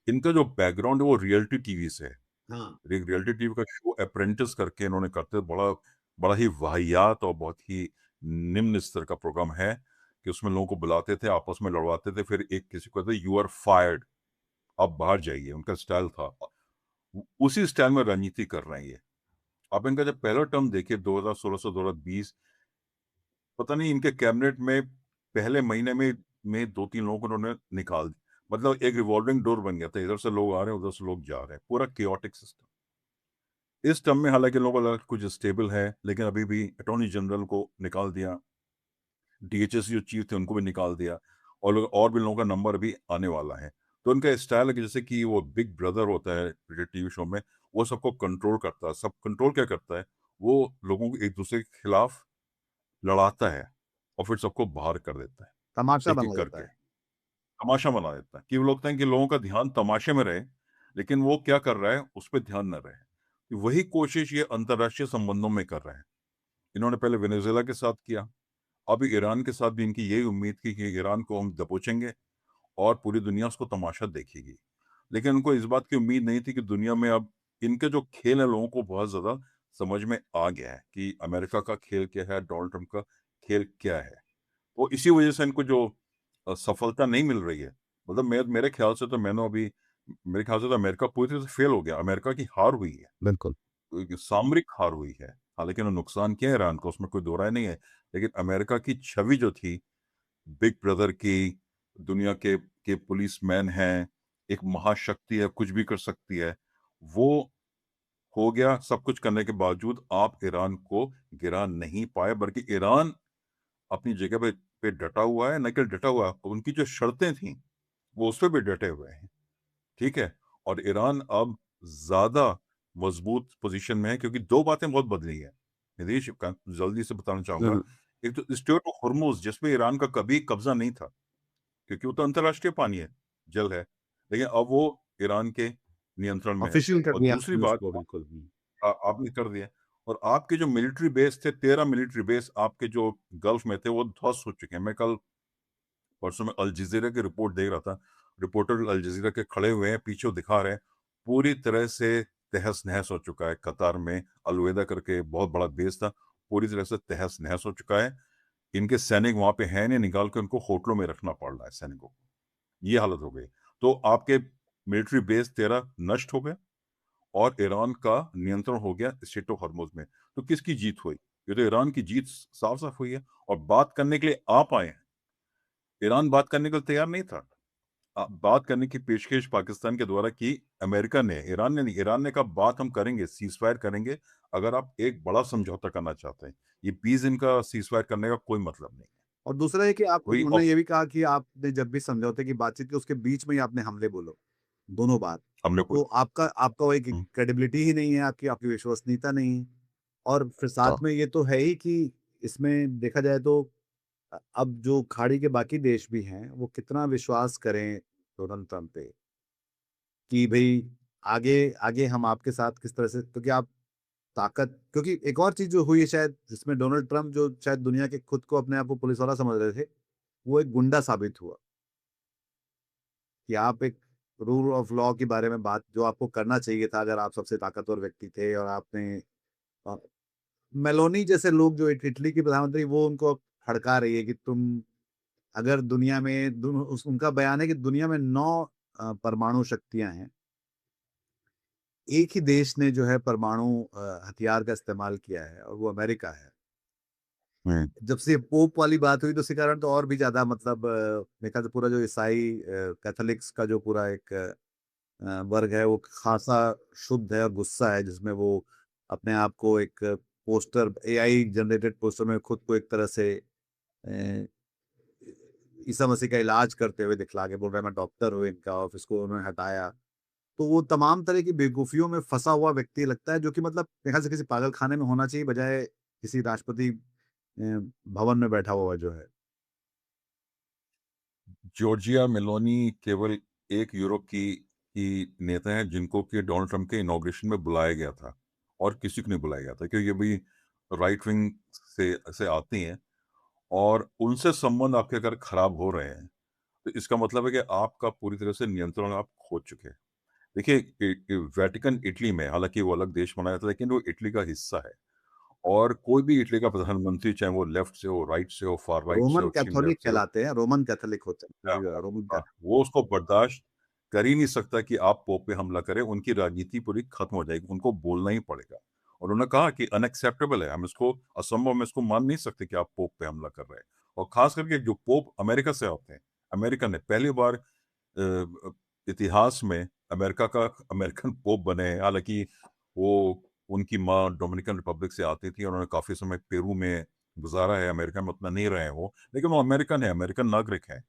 इनका जो बैकग्राउंड है वो रियलिटी टीवी से है। हाँ। एक रियलिटी टीवी का शो अप्रेंटिस करके इन्होंने करते, बड़ा बड़ा ही वाहियात और बहुत ही निम्न स्तर का प्रोग्राम है कि उसमें लोगों को बुलाते थे, आपस में लड़वाते थे, फिर एक किसी को कहते यू आर फायर्ड, आप बाहर जाइए, उनका स्टाइल था। उसी स्टाइल में राजनीति कर रहे हैं ये। आप इनका जब पहला टर्म देखिए 2016 से 2020, पता नहीं इनके कैबिनेट में पहले महीने में 2-3 लोगों को उन्होंने निकाल दिया। मतलब एक रिवॉल्विंग डोर बन गया था, इधर से लोग आ रहे हैं, उधर से लोग जा रहे हैं, पूरा केओटिक सिस्टम। इस टर्म में हालांकि लोगों को लगा कुछ स्टेबल है, लेकिन अभी भी अटॉर्नी जनरल को निकाल दिया, डीएचएस जो चीफ थे उनको भी निकाल दिया, और भी लोगों का नंबर अभी आने वाला है। तो उनका स्टाइल है कि जैसे कि वो बिग ब्रदर होता है टीवी शो में, वो सबको कंट्रोल करता है। सब कंट्रोल क्या करता है, वो लोगों को एक दूसरे के खिलाफ लड़ाता है और फिर सबको बाहर कर देता है, तमाशा एक-एक बना करके। देता है। तमाशा बना देता है कि वो लोग हैं कि लोगों का ध्यान तमाशे में रहे, लेकिन वो क्या कर रहा है, उस पे ध्यान ना रहे। कि वही कोशिश ये अंतर्राष्ट्रीय संबंधों में कर रहे हैं। इन्होंने पहले वेनेजुएला के साथ किया, अभी ईरान के साथ भी इनकी यही उम्मीद थी कि ईरान को हम दबोचेंगे और पूरी दुनिया उसको तमाशा देखेगी। लेकिन उनको इस बात की उम्मीद नहीं थी कि दुनिया में अब इनके जो खेल है, लोगों को बहुत ज़्यादा समझ में आ गया है कि अमेरिका का खेल क्या है, डोनाल्ड ट्रम्प का खेल क्या है। तो इसी वजह से इनको जो सफलता नहीं मिल रही है, मतलब मेरे ख्याल से तो मैंने अभी मेरे ख्याल से तो अमेरिका पूरी तरह से फेल हो गया, अमेरिका की हार हुई है, बिल्कुल। एक सामरिक हार हुई है। हालाँकि उन्होंने नुकसान किया है ईरान को, उसमें कोई दो राय नहीं है, लेकिन अमेरिका की छवि जो थी बिग ब्रदर की, दुनिया के पुलिसमैन हैं, एक महाशक्ति है, कुछ भी कर सकती है, वो हो गया। सब कुछ करने के बावजूद आप ईरान को गिरा नहीं पाए, बल्कि ईरान अपनी जगह पे डटा हुआ है, न केवल डटा हुआ है, उनकी जो शर्तें थीं, वो उस पे भी डटे हुए हैं, ठीक है? और ईरान अब ज़्यादा मज़बूत पोज़ीशन में है क्योंकि 2 बातें बहुत बदली हैं। निदेश क जल्दी से बताना चाहूँगा। हुँ, एक तो स्ट्रेट ऑफ हॉर्मुज़ जिसपे ईरान का कभी कब्ज़ा नहीं था, क्योंकि वो तो अंतर्राष्ट्रीय पानी है, जल है। लेकिन अब वो ईरान के नियंत्रण में है। ऑफ़िशियल कर और दिया दूसरी आपने बात उसको बिल्कुल। हुँ। आपने कर दिया। और आपके जो मिलिट्री बेस थे, 13 मिलिट्री बेस आपके जो गल्फ़ में थे, वो ध्वस्त हो चुके हैं। मैं कल परसों में अल जज़ीरा की रिपोर्ट देख रहा था। रिपोर्टर अल जज़ीरा के खड़े हुए हैं, पीछे वो दिखा रहे हैं, पूरी तरह से तहस-नहस हो चुका है। कतार में अल-उदैन करके बहुत बड़ा बेस था, पूरी तरह से तहस-नहस हो चुका है। इनके सैनिक वहाँ पे हैं नहीं, निकाल के उनको होटलों में रखना पड़ रहा है सैनिकों को। ये हालत हो गई। तो आपके मिलिट्री बेस 13 नष्ट हो गए और ईरान का नियंत्रण हो गया स्ट्रेट ऑफ हॉर्मुज़ में। तो किसकी जीत हुई? ये तो ईरान की जीत साफ-साफ हुई है। और बात करने के लिए आप आए हैं। ईरान बात करने को तैयार नहीं था। बात करने की पेशकश पाकिस्तान के द्वारा की अमेरिका ने, ईरान ने नहीं। ईरान ने कहा बात हम करेंगे, सीज़फायर करेंगे, अगर आप एक बड़ा समझौता करना चाहते हैं। ये 20 दिन का सीज़फायर करने का कोई मतलब नहीं है। और दूसरा है कि आप वही उन्होंने ऑफ ये भी कहा कि आपने जब भी समझौते की बातचीत की उसके बीच में ही आपने हमले बोलो, दोनों बार। हमने तो कोई आपका आपका वो एक हुँ, क्रेडिबिलिटी ही नहीं है, आपकी आपकी विश्वसनीयता नहीं है। और फिर हाँ। साथ में ये तो है ही कि इसमें देखा जाए तो अब जो खाड़ी के बाकी देश भी हैं, वो कितना विश्वास करें डोनाल्ड ट्रंप पे कि भई आगे आगे हम आपके साथ किस तरह से, क्योंकि आप ताकत, क्योंकि एक और चीज़ जो हुई है शायद जिसमें डोनाल्ड ट्रंप जो शायद दुनिया के खुद को अपने आप को पुलिस वाला समझ रहे थे, वो एक गुंडा साबित हुआ कि आप एक रूल ऑफ लॉ के बारे में बात जो आपको करना चाहिए था अगर आप सबसे ताकतवर व्यक्ति थे और आपने अ, मेलोनी जैसे लोग जो इटली की प्रधानमंत्री वो उनको हड़का रही है कि तुम अगर दुनिया में उनका बयान है कि दुनिया में 9 परमाणु शक्तियां हैं, एक ही देश ने जो है परमाणु हथियार का इस्तेमाल किया है और वो अमेरिका है। हुँ। जब से पोप वाली बात हुई तो उसके कारण तो और भी ज़्यादा मतलब मेरे ख्याल से पूरा जो ईसाई कैथोलिक्स का जो पूरा एक वर्ग है वो खासा शुद्ध है और गुस्सा है, जिसमें वो अपने आप को एक पोस्टर एआई जनरेटेड पोस्टर में खुद को एक तरह से अ, ईसा मसीह का इलाज करते हुए दिखला के बोल रहा है मैं डॉक्टर हूँ इनका, और इसको उन्होंने हटाया। तो वो तमाम तरह की बेवकूफ़ियों में फँसा हुआ व्यक्ति लगता है जो कि मतलब मेरे ख्याल से किसी पागलखाने में होना चाहिए बजाय किसी राष्ट्रपति भवन में बैठा हुआ जो है। जॉर्जिया मेलोनी केवल एक यूरोप की नेता हैं जिनको कि डोनाल्ड ट्रंप के इनॉग्रेशन में बुलाया गया था और किसी को नहीं बुलाया गया था क्योंकि ये भी राइट विंग से आती हैं और उनसे संबंध आपके अगर खराब हो रहे हैं तो इसका मतलब है कि आपका पूरी तरह से नियंत्रण आप खो चुके हैं। देखिए वेटिकन इटली में, हालांकि वो अलग देश बनाया था लेकिन वो इटली का हिस्सा है। और कोई भी इटली का प्रधानमंत्री, चाहे वो लेफ्ट से हो, राइट से हो, फार राइट से रोमन हो, एक्सट्रीम कैथोलिक लेफ्ट से हो, कहलाते हैं, रोमन कैथोलिक होते हाँ, हैं, रोमन हाँ, कैथोलिक। वो उसको बर्दाश्त कर ही नहीं सकता कि आप पोप पे हमला करें, उनकी राजनीति पूरी खत्म हो जाएगी, उनको बोलना ही पड़ेगा। और उन्होंने कहा कि अनएक्सेप्टेबल है, हम इसको असंभव, हम इसको मान नहीं सकते कि आप पोप पे हमला कर रहे हैं। और खास करके जो पोप अमेरिका से आते हैं, अमेरिका ने पहली बार इतिहास में अमेरिका का अमेरिकन पोप बने हैं। हालाँकि वो उनकी माँ डोमिनिकन रिपब्लिक से आती थी, उन्होंने काफ़ी समय पेरू में गुज़ारा है, अमेरिका में उतना नहीं रहे हैं वो, लेकिन वो अमेरिकन है, अमेरिकन नागरिक हैं।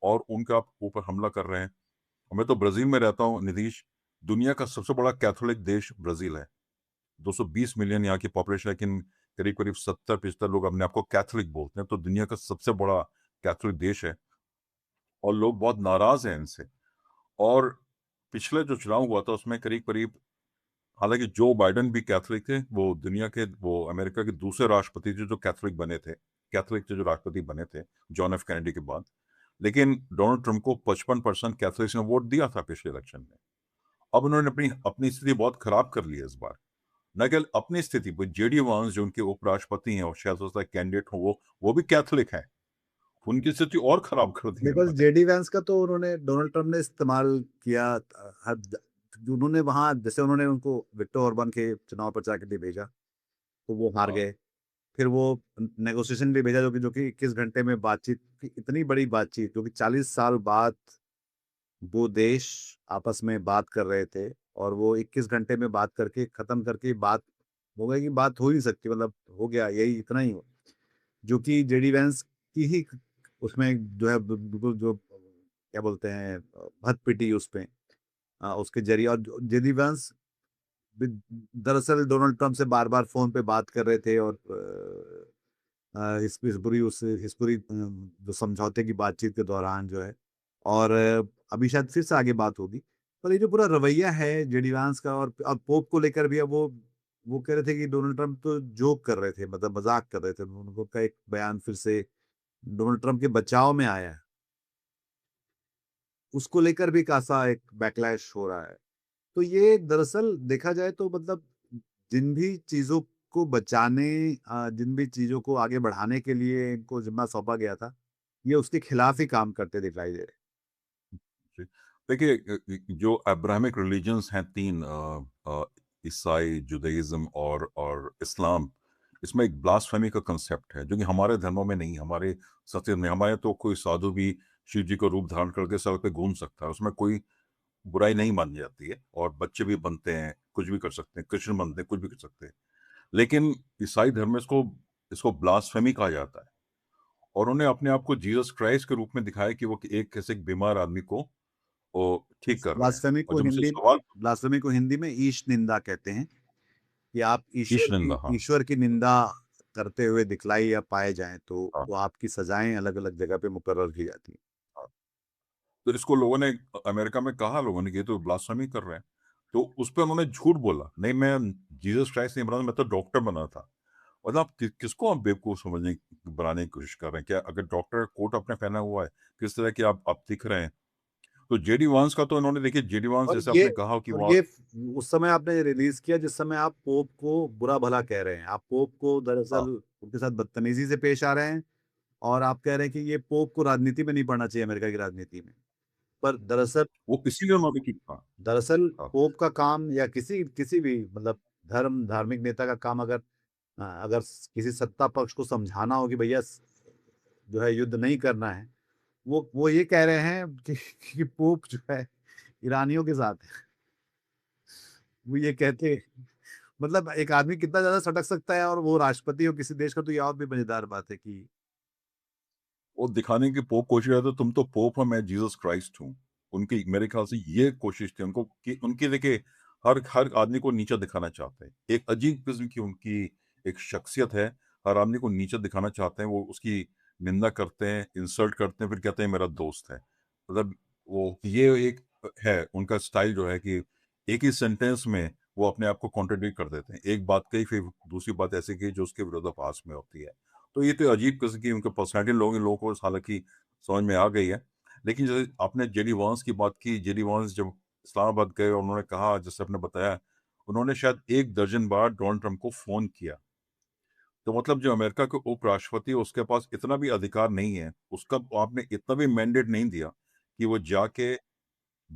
और उनका ऊपर हमला कर रहे हैं। और मैं तो ब्राज़ील में रहता हूँ नीतीश, दुनिया का सबसे बड़ा कैथोलिक देश ब्राज़ील है। 220 मिलियन यहाँ की पॉपुलेशन है, लेकिन करीब-करीब 70-75 लोग अपने आप को कैथोलिक बोलते हैं, तो दुनिया का सबसे बड़ा कैथोलिक देश है और लोग बहुत नाराज़ हैं इनसे। और पिछले जो चुनाव हुआ था उसमें करीब-करीब, हालाँकि जो बाइडेन भी कैथोलिक थे, वो अमेरिका के दूसरे राष्ट्रपति थे जो कैथोलिक थे जो राष्ट्रपति बने थे, जॉन एफ कैनेडी के बाद। लेकिन डोनाल्ड ट्रम्प को 55% कैथोलिक्स ने वोट दिया था पिछले इलेक्शन में। अब उन्होंने अपनी अपनी स्थिति बहुत खराब कर ली है इस बार। न केवल अपनी स्थिति, वो जेडी वांस जो उनके उपराष्ट्रपति हैं और शायद हो सकता है कैंडिडेट हों, वो भी कैथोलिक हैं उनकी स्थिति और खराब कर दी बिकॉज़ इन्होंने। जेडी वेंस का तो उन्होंने डोनाल्ड ट्रम्प ने इस्तेमाल किया हर ज उन्होंने वहाँ जैसे उन्होंने उनको विक्टर ओर्बान के चुनाव प्रचार के लिए भेजा, तो वो हार हाँ, गए। फिर वो नेगोशिएशन भी भेजा जो कि 21 घंटे में बातचीत की इतनी बड़ी बातचीत जो कि 40 साल बाद 2 देश आपस में बात कर रहे थे और वो 21 घंटे में बात करके खत्म करके बात हो गई कि बात हो ही नहीं सकती मतलब हो गया यही इतना ही हो। जो कि जेडी वेंस की ही उसमें जो है बिल्कुल जो क्या बोलते हैं भत पिटी उसपे उसके ज़रिए और जेडी वेंस बि दरअसल डोनाल्ड ट्रम्प से बार-बार फ़ोन पे बात कर रहे थे और इस पूरी जो समझौते की बातचीत के दौरान जो है और अभी शायद फिर से आगे बात होगी। पर ये जो पूरा रवैया है जेडी वांस का और अब पोप को लेकर भी अब वो कह रहे थे कि डोनाल्ड ट्रम्प तो जोक कर रहे थे मतलब मज़ाक कर रहे थे। उनका एक बयान फिर से डोनाल्ड ट्रम्प के बचाव में आया है। उसको लेकर भी खासा एक बैकलैश हो रहा है। तो ये दरअसल देखा जाए तो मतलब जिन भी चीज़ों को बचाने जिन भी चीज़ों को आगे बढ़ाने के लिए इनको ज़िम्मा सौंपा गया था, ये उसके खिलाफ ही काम करते दिखाई दे रहे जी। देखिए जो अब्राहमिक रिलीजन्स हैं 3 ईसाई, जुदाइज़्म और इस्लाम, इसमें एक ब्लास्फेमी का कांसेप्ट है, जो कि हमारे धर्मों में नहीं, हमारे सत्य में हमारे तो कोई साधु भी शिव जी का रूप धारण करके सड़क पे घूम सकता है, उसमें कोई बुराई नहीं मानी जाती है और बच्चे भी बनते हैं, कुछ भी कर सकते हैं, कृष्ण बनते हैं, कुछ भी कर सकते हैं। लेकिन ईसाई धर्म में इसको इसको ब्लास्फेमी कहा जाता है और उन्होंने अपने आप को जीसस क्राइस्ट के रूप में दिखाया कि वो एक कैसे एक बीमार आदमी को वो हैं। ठीक कर रहे हैं और जब उनसे सवाल ब्लास्फेमी को हिंदी में ईश निंदा कहते हैं कि आप ईशनिंदा हाँ, ईश्वर की निंदा करते हुए दिखलाई या पाए जाएँ तो हाँ, वो आपकी सज़ाएँ अलग-अलग जगह पे मुकर्रर की जाती हैं। हाँ। तो इसको लोगों ने अमेरिका में कहा लोगों ने कि ये तो ब्लास्फेमी कर रहे हैं। तो उस पे उन्होंने झूठ बोला, नहीं मैं जीसस क्राइस्ट नहीं बना, मैं तो डॉक्टर बना था। मतलब आप किसको आप बेवकूफ़ बनाने की कोशिश कर रहे हैं? क्या अगर डॉक्टर कोट आपने पहना हुआ है, किस तरह के आप दिख रहे हैं? तो जेडी वांस का तो इन्होंने देखिए जेडी वांस और जैसे ये आपने कहा कि और वो ये उस समय आपने रिलीज़ किया जिस समय आप पोप को बुरा-भला कह रहे हैं। आप पोप को हाँ, दरअसल उनके साथ बदतमीज़ी से पेश आ रहे हैं और आप कह रहे हैं कि ये पोप को राजनीति में नहीं पढ़ना चाहिए अमेरिका की राजनीति में। पर दरअसल वो इसीलिए उन्होंने की हाँ, दरअसल हाँ। पोप का काम या किसी किसी भी मतलब धार्मिक नेता का काम अगर किसी सत्ता पक्ष को समझाना हो कि भैया जो है युद्ध नहीं करना है, वो ये कह रहे हैं कि पोप जो है ईरानियों के साथ है। वो ये कहते मतलब एक आदमी कितना ज़्यादा सटक सकता है और वो राष्ट्रपति हो किसी देश का तो ये और भी मज़ेदार बात है कि वो दिखाने की पोप कोशिश रहा था तुम तो पोप हो मैं जीसस क्राइस्ट हूँ। उनकी मेरे ख्याल से ये कोशिश थी उनको कि उनकी देखिए हर हर आदमी को नीचा दिखाना चाहते हैं। एक अजीब किस्म की उनकी एक शख्सियत है, हर आदमी को नीचा दिखाना चाहते हैं, वो उसकी निंदा करते हैं, इंसल्ट करते हैं, फिर कहते हैं मेरा दोस्त है। मतलब वो ये एक है उनका स्टाइल जो है कि एक ही सेंटेंस में वो अपने आप को कॉन्ट्रडिक्ट कर देते हैं। एक बात कही फिर दूसरी बात ऐसी कही जो उसके विरोधाभास में होती है। तो ये तो अजीब किस्म की उनके पर्सनैलिटी लोगों को हालाँकि समझ में आ गई है। लेकिन जैसे आपने जेडी वांस की बात की, जेडी वांस जब इस्लामाबाद गए और उन्होंने कहा जैसे आपने बताया, उन्होंने शायद 1 दर्जन बार डोनाल्ड ट्रम्प को फ़ोन किया। तो मतलब जो अमेरिका के उपराष्ट्रपति है उसके पास इतना भी अधिकार नहीं है, उसका आपने इतना भी मैंडेट नहीं दिया कि वो जाके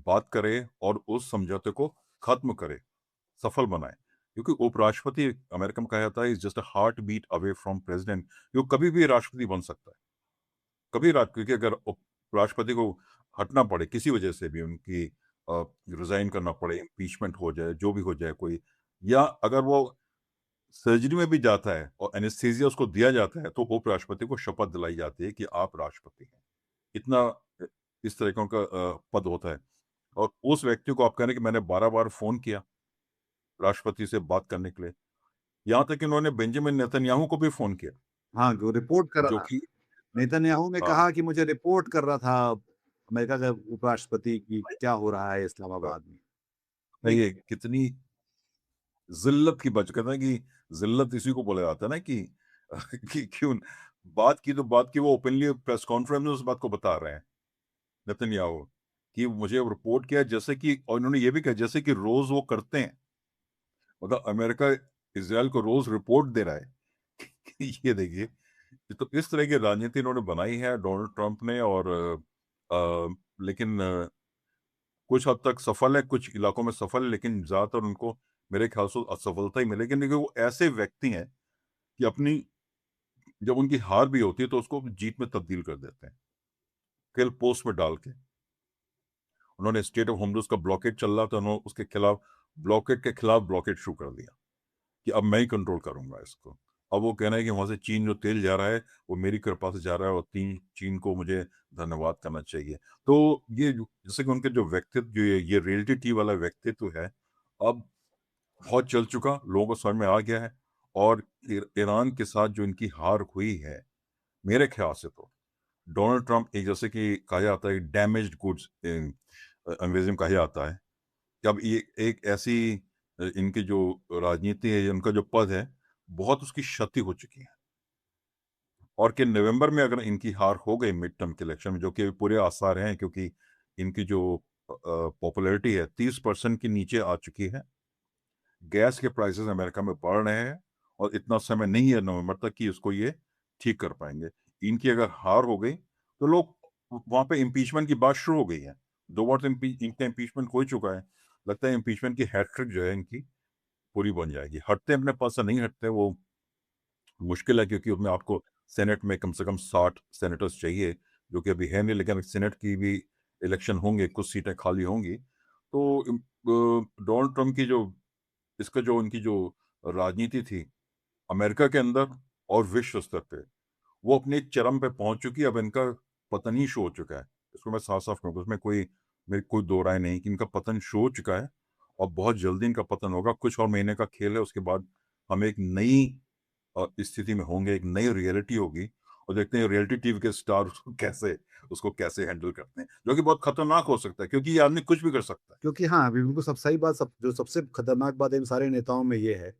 बात करे और उस समझौते को ख़त्म करे, सफल बनाए। क्योंकि उपराष्ट्रपति अमेरिका में कहा जाता है is just a heart beat away from president, वो कभी भी राष्ट्रपति बन सकता है। कभी रात क्योंकि अगर राष्ट्रपति को हटना पड़े किसी वजह से भी उनकी रिजाइन करना पड़े, इम्पीचमेंट हो जाए, जो भी हो जाए कोई या अगर वो सर्जरी में भी जाता है और एनेस्थीसिया उसको दिया जाता है, तो उपराष्ट्रपति को शपथ दिलाई जाती है कि आप राष्ट्रपति हैं। इतना इस तरह का उनका पद होता है और उस व्यक्ति को आप कह रहे हैं कि मैंने 12 बार फ़ोन किया राष्ट्रपति से बात करने के लिए। यहाँ तक कि उन्होंने बेंजामिन नेतन्याहू को भी फ़ोन किया, हाँ, वो रिपोर्ट कर जो रहा कि नेतन्याहू ने हाँ, कहा कि मुझे रिपोर्ट कर रहा था अमेरिका के उपराष्ट्रपति कि क्या हो रहा है हाँ। इस्लामाबाद में। ये ये कितनी ज़िल्लत की बात कहते हैं कि ज़िल्लत इसी को बोला जाता है ना कि कि क्यों बात की वो ओपनली प्रेस कॉन्फ्रेंस में उस बात को बता रहे हैं, नेतन्याहू, कि मुझे रिपोर्ट किया जैसे कि और इन्होंने ये भी कहा जैसे कि रोज़ वो करते हैं। मतलब अमेरिका इज़राइल को रोज़ रिपोर्ट दे रहा है। ये देखिए तो इस तरह की राजनीति इन्होंने बनाई है डोनाल्ड ट्रंप ने, और लेकिन कुछ हद तक सफल है, कुछ इलाकों में सफल है, लेकिन ज़्यादातर उनको मेरे ख्याल से असफलता ही मिलेगी, क्योंकि वो ऐसे व्यक्ति हैं कि अपनी जब उनकी हार भी होती है तो उसको जीत में तब्दील कर देते हैं, किल पोस्ट में डाल के। उन्होंने स्टेट ऑफ होर्मुज़ का ब्लॉकेड चल रहा था, उन्होंने उसके खिलाफ ब्लॉकेड के खिलाफ ब्लॉकेड शुरू कर दिया कि अब मैं ही कंट्रोल करूंगा इसको। अब वो कहना है कि वहां से चीन जो तेल जा रहा है वो मेरी कृपा से जा रहा है, और चीन को मुझे धन्यवाद करना चाहिए। तो जैसे कि उनके जो व्यक्तित्व, जो ये रियलिटी टी वाला व्यक्तित्व है, अब बहुत चल चुका, लोगों को समझ में आ गया है। और ईरान के साथ जो इनकी हार हुई है, मेरे ख्याल से तो डोनाल्ड ट्रंप एक, जैसे कि कहा जाता है डैमेज्ड गुड्स अंग्रेजी में कहा जाता है, कि अब ये एक ऐसी इनकी जो राजनीति है, उनका जो पद है, बहुत उसकी क्षति हो चुकी है। और कि नवंबर में अगर इनकी हार हो गई मिड टर्म के इलेक्शन में, जो कि पूरे आसार हैं, क्योंकि इनकी जो पॉपुलैरिटी है 30% के नीचे आ चुकी है, गैस के प्राइसेस अमेरिका में बढ़ रहे हैं, और इतना समय नहीं है नवंबर तक कि इसको ये ठीक कर पाएंगे। इनकी अगर हार हो गई तो लोग वहां पे इम्पीचमेंट की बात शुरू हो गई है। 2 बार तो इनका इम्पीचमेंट हो चुका है। लगता है इम्पीचमेंट की हैट्रिक जो है इनकी पूरी बन जाएगी। हटते अपने पास से नहीं हटते, वो मुश्किल है, क्योंककि उसमें आपको सेनेट में कम से कम 60 सेनेटर्स चाहिए, जो कि अभी है नहीं, लेकिन सेनेट की भी इलेक्शन होंगे, कुछ सीटें खाली होंगी। तो डोनाल्ड ट्रंप की जो इसका जो उनकी जो राजनीति थी अमेरिका के अंदर और विश्व स्तर पे, वो अपने चरम पे पहुंच चुकी है। अब इनका पतन ही शुरू हो चुका है। इसको मैं साफ साफ कहूँगा, उसमें कोई मेरी कोई दो राय नहीं कि इनका पतन शुरू हो चुका है, और बहुत जल्दी इनका पतन होगा। कुछ और महीने का खेल है, उसके बाद हम एक नई स्थिति में होंगे, एक नई रियलिटी होगी, और देखते हैं रियलिटी टीवी के स्टार उसको कैसे हैंडल करते हैं, जो कि बहुत खतरनाक हो सकता है, क्योंकि ये आदमी कुछ भी कर सकता है। क्योंकि हाँ, अभी बिल्कुल सब सही बात, सब जो सबसे खतरनाक बात इन सारे नेताओं में ये है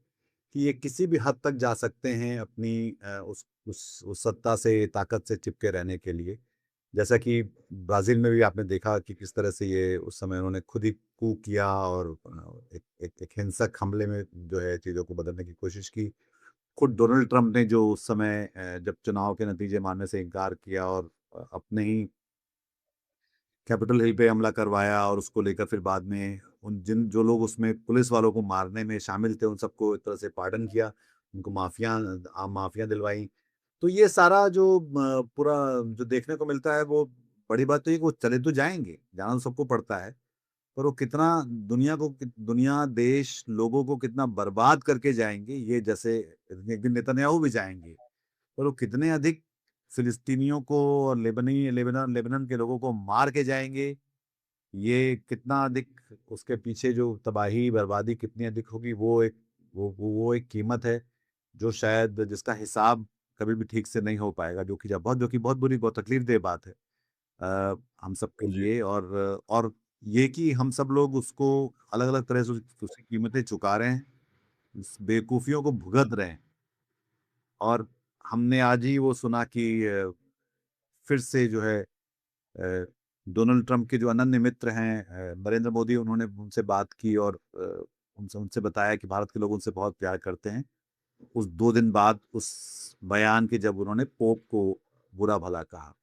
कि ये किसी भी हद तक जा सकते हैं अपनी उस सत्ता से, ताकत से चिपके रहने के लिए। जैसा कि ब्राज़ील में भी आपने देखा कि किस तरह से ये उस समय उन्होंने खुद ही कू किया और एक हिंसक हमले में जो है चीज़ों को बदलने की कोशिश की। खुद डोनाल्ड ट्रंप ने जो उस समय जब चुनाव के नतीजे मानने से इनकार किया और अपने ही कैपिटल हिल पे हमला करवाया, और उसको लेकर फिर बाद में उन जिन जो लोग उसमें पुलिस वालों को मारने में शामिल थे, उन सबको एक तरह से पार्डन किया, उनको माफ़ियाँ दिलवाई। तो ये सारा जो पूरा जो देखने को मिलता है, वो बड़ी बात तो ये कि वो चले तो जाएँगे, जाना तो सबको पड़ता है, पर वो कितना दुनिया, देश, लोगों को कितना बर्बाद करके जाएँगे, ये जैसे एक दिन नेतन्याहू भी जाएँगे। पर वो कितने अधिक फ़िलिस्तीनियों को और लेबनान के लोगों को मार के जाएँगे, ये कितना अधिक उसके पीछे जो तबाही, बर्बादी कितनी अधिक होगी, वो एक कीमत है, जो शायद जिसका हिसाब कभी भी ठीक से नहीं हो पाएगा, जो कि बहुत बुरी, बहुत तकलीफ़देह बात है हम सबके जी। लिए। और ये कि हम सब लोग उसको अलग-अलग तरह से उसकी कीमतें चुका रहे हैं, इस बेवकूफ़ियों को भुगत रहे हैं। और हमने आज ही वो सुना कि फिर से जो है अ, डोनाल्ड ट्रंप के जो अनन्य मित्र हैं नरेंद्र मोदी, उन्होंने उनसे बात की और उनसे उनसे बताया कि भारत के लोग उनसे बहुत प्यार करते हैं। उस 2 दिन बाद उस बयान के, जब उन्होंने पोप को बुरा-भला कहा।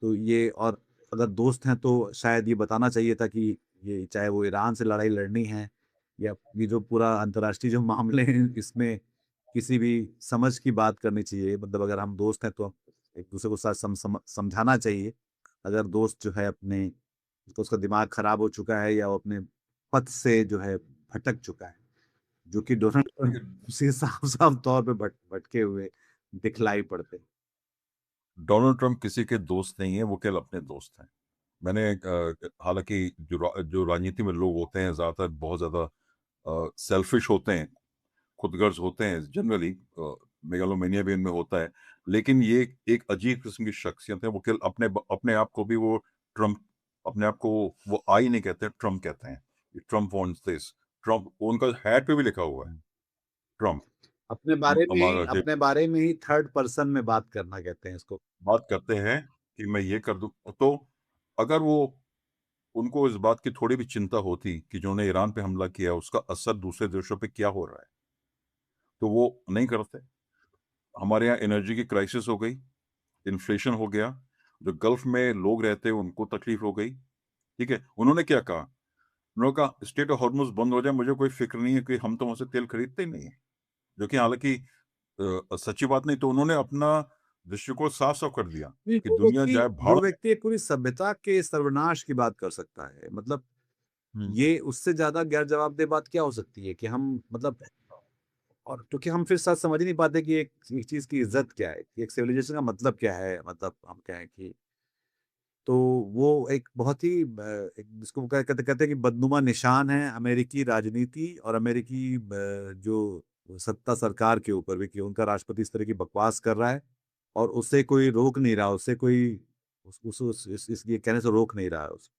तो ये, और अगर दोस्त हैं तो शायद ये बताना चाहिए था कि ये चाहे वो ईरान से लड़ाई लड़नी है, या ये जो पूरा अंतर्राष्ट्रीय जो मामले हैं, इसमें किसी भी समझ की बात करनी चाहिए। मतलब अगर हम दोस्त हैं तो एक दूसरे को साथ समझाना चाहिए। अगर दोस्त जो है अपने, तो उसका दिमाग खराब हो चुका है या वो अपने पथ से जो है भटक चुका है, जो कि डोनाल्ड ट्रंप देखिए, उसे साफ साफ तौर पे भटके हुए दिखलाई पड़ते हैं। डोनाल्ड ट्रंप किसी के दोस्त नहीं है, वो केवल अपने दोस्त हैं। मैंने हालांकि जो राजनीति में लोग होते हैं ज़्यादातर बहुत ज़्यादा सेल्फिश होते हैं, खुदगर्ज होते हैं जनरली, मेगालोमेनिया भी इनमें होता है। लेकिन ये एक अजीब किस्म की शख्सियत है। वो केवल अपने आप को भी वो ट्रम्प, अपने आप को वो आई नहीं कहते, ट्रम्प कहते हैं। ट्रम्प वांट्स दिस, ट्रम्प, उनका हैट पे भी लिखा हुआ है ट्रम्प। हमारा जो अपने बारे में ही थर्ड पर्सन में बात करना कहते हैं इसको। बात करते हैं कि मैं ये कर दूं, तो अगर वो, उनको इस बात की थोड़ी भी चिंता होती कि जो उन्होंने ईरान पे हमला किया उसका असर दूसरे देशों पे क्या हो रहा है, तो वो नहीं करते। हमारे यहाँ एनर्जी की क्राइसिस हो गई, इन्फ्लेशन हो गया, जो गल्फ में लोग रहते हैं उनको तकलीफ हो गई, ठीक है? उन्होंने क्या कहा? उन्होंने कहा स्ट्रेट ऑफ हॉर्मुज़ बंद हो जाए, मुझे कोई फ़िक्र नहीं है कि हम तो वहाँ से तेल खरीदते ही नहीं है। जो कि हालाँकि सच्ची बात नहीं, तो उन्होंने अपना दृष्टिकोण साफ-साफ कर दिया नहीं, कि दुनिया जाए भाड़ जो में। व्यक्ति एक पूरी सभ्यता के सर्वनाश की बात कर सकता है, मतलब हुँ। ये उससे ज़्यादा गैर जवाबदेह बात क्या हो सकती है कि हम मतलब और क्योंकि हम फिर साथ समझ ही नहीं पाते कि एक चीज़ की इज़्ज़त क्या है, कि एक सिविलाइज़ेशन का मतलब क्या है? मतलब हम क्या है कि तो वो एक बहुत ही एक जिसको कहते कहते हैं कि बदनुमा निशान है अमेरिकी राजनीति और अमेरिकी जो सत्ता सरकार के ऊपर भी कि उनका राष्ट्रपति इस तरह की बकवास कर रहा है और उसे कोई रोक नहीं रहा, उससे कोई उस इस ये कहने से रोक नहीं रहा है उसे।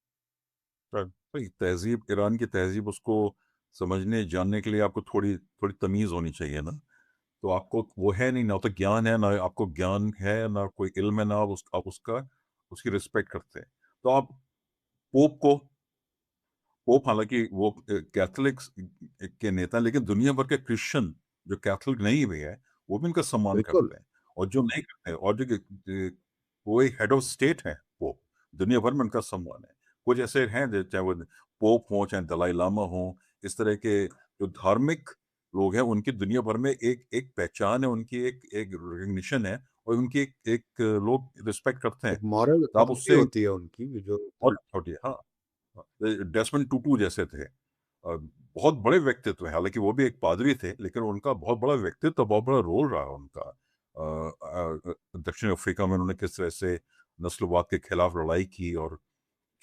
भाई तहज़ीब, ईरान की तहज़ीब, उसको समझने, जानने के लिए आपको थोड़ी थोड़ी तमीज़ होनी चाहिए ना। तो आपको वो है नहीं, ना तो ज्ञान है, ना आपको ज्ञान है, ना कोई इल्म है, ना आप उसका उसकी रिस्पेक्ट करते हैं। तो आप पोप को पोप हालाँकि वो कैथोलिक्स के नेता हैं, लेकिन दुनिया भर के क्रिश्चियन जो कैथोलिक नहीं भी है, वो भी उनका सम्मान बिल्कुल, करते हैं। और जो नहीं करते हैं, और वो एक हेड ऑफ स्टेट हैं पोप, दुनिया भर में उनका सम्मान है। कुछ ऐसे हैं चाहे वो पोप हों, चाहे दलाई लामा हों, इस तरह के जो धार्मिक लोग हैं, उनकी दुनिया भर में एक एक पहचान है, उनकी एक एक रिकॉग्निशन है, और उनकी एक एक लोग रिस्पेक्ट करते एक हैं। मॉरल तो आप अथॉरिटी उससे होती है उनकी जो और छोड़िए, हाँ। डेस्मंड टुटू जैसे थे। बहुत बड़े व्यक्तित्व हैं, हालाँकि वो भी एक पादरी थे, लेकिन उनका बहुत बड़ा व्यक्तित्व, बहुत बड़ा रोल रहा उनका। दक्षिण अफ्रीका में उन्होंने किस तरह से नस्लवाद के खिलाफ लड़ाई की, और